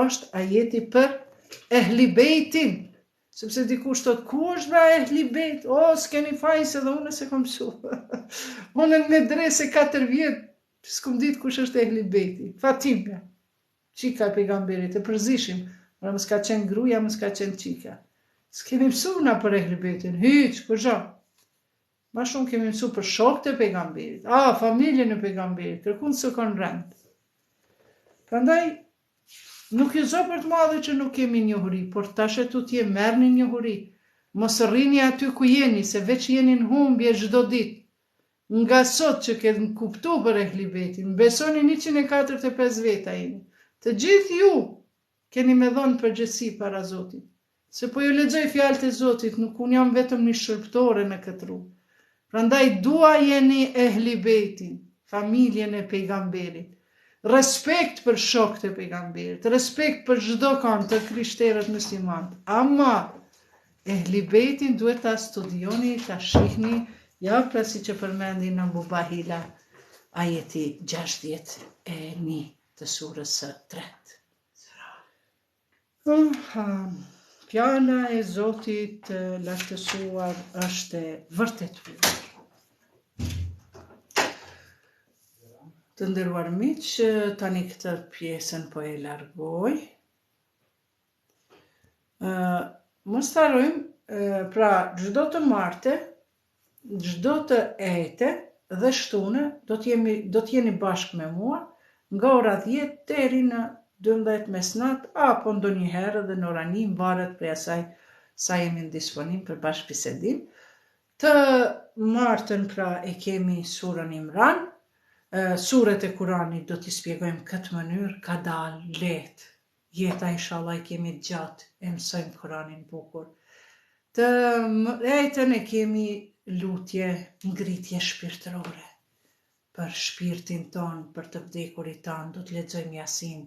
është ajeti për ehli bejtin. Sepse dikush thot, ku është bra ehli bejt? O, s'keni fajs edhe unë se kom mësu. Unë në medrese 4 vjet, s'kom ditë kush është ehli bejti. Fatimja, qika e pejgamberit, e përzishim. Pra më s'ka qenë gruja, më s'ka qenë qika. S'kemi mësu na për ehli bejtin, hyq, kërgja. Ma shumë kemi mësu për shokët e pejgamberit. Familjen e pejgamberit, kërkun së konë rend. Prandaj, nuk ju zë për të madhe që nuk kemi njohuri, por tash e tu t'je merrni njohuri. Mos rrini aty ku jeni, se veç jeni në humbje çdo ditë. Nga sot që ke kuptu për ehli bejtin, besoni 145 veta jeni. Të gjithë ju keni me dhonë përgjegjësi para Zotit. Se po ju lexoj fjalët e Zotit, nuk unë jam vetëm një shërptore në këtë rrugë. Prandaj dua jeni ehli bejtin, familjen e pejgamberit. Respekt për shokët e pejgamberit, respekt për çdo kanë të krishterët muslimanët. Ama ehli bejtin duhet ta studioni, ta shihni, ja pra si që përmendi në Bubahila, ajeti 61 të surës së 3. Fjala e Zotit lartësuar është vërtetuar. Të nderuar miq, tani këtë pjesën po e largoj. Mos harrojmë, pra çdo të marte, çdo të ete dhe shtune do t'jeni bashkë me mua nga ora 10 deri në 12 mesnat, apo ndonjëherë edhe në ora 1, varet prej asaj sa jemi në disponim për bashkëbisedim. Të martën pra e kemi surën Imran. Suret e Kuranit do t'i spjegojmë këtë mënyrë, ka dalë lehtë. Jeta inshallah e kemi gjatë, e mësojmë Kuranin bukur. Të ejtën e kemi lutje, ngritje shpirtërore. Për shpirtin ton, për të vdekurit ton, do të lexojmë Yasin.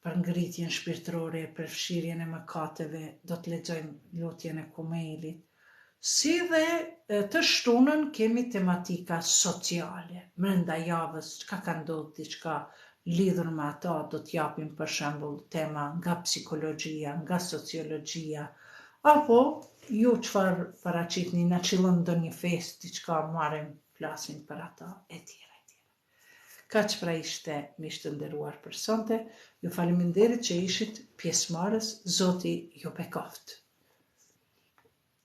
Për ngritjen shpirtërore, për fshirjen e mëkateve, do të lexojmë lutjen e Kumeilit. Si dhe të shtunën kemi tematika sociale. Brenda javës, çka ka ndodhur, diçka lidhur me ata, do t'japim për shembull tema nga psikologjia, nga sociologjia, apo ju çfarë paraqitni, na çillon ndonjë festë, diçka marrim, flasim për ata, etj. Kaq pra ishte, miq të nderuar për sonte. Ju faleminderit që ishit pjesëmarrës. Zoti ju bekoft.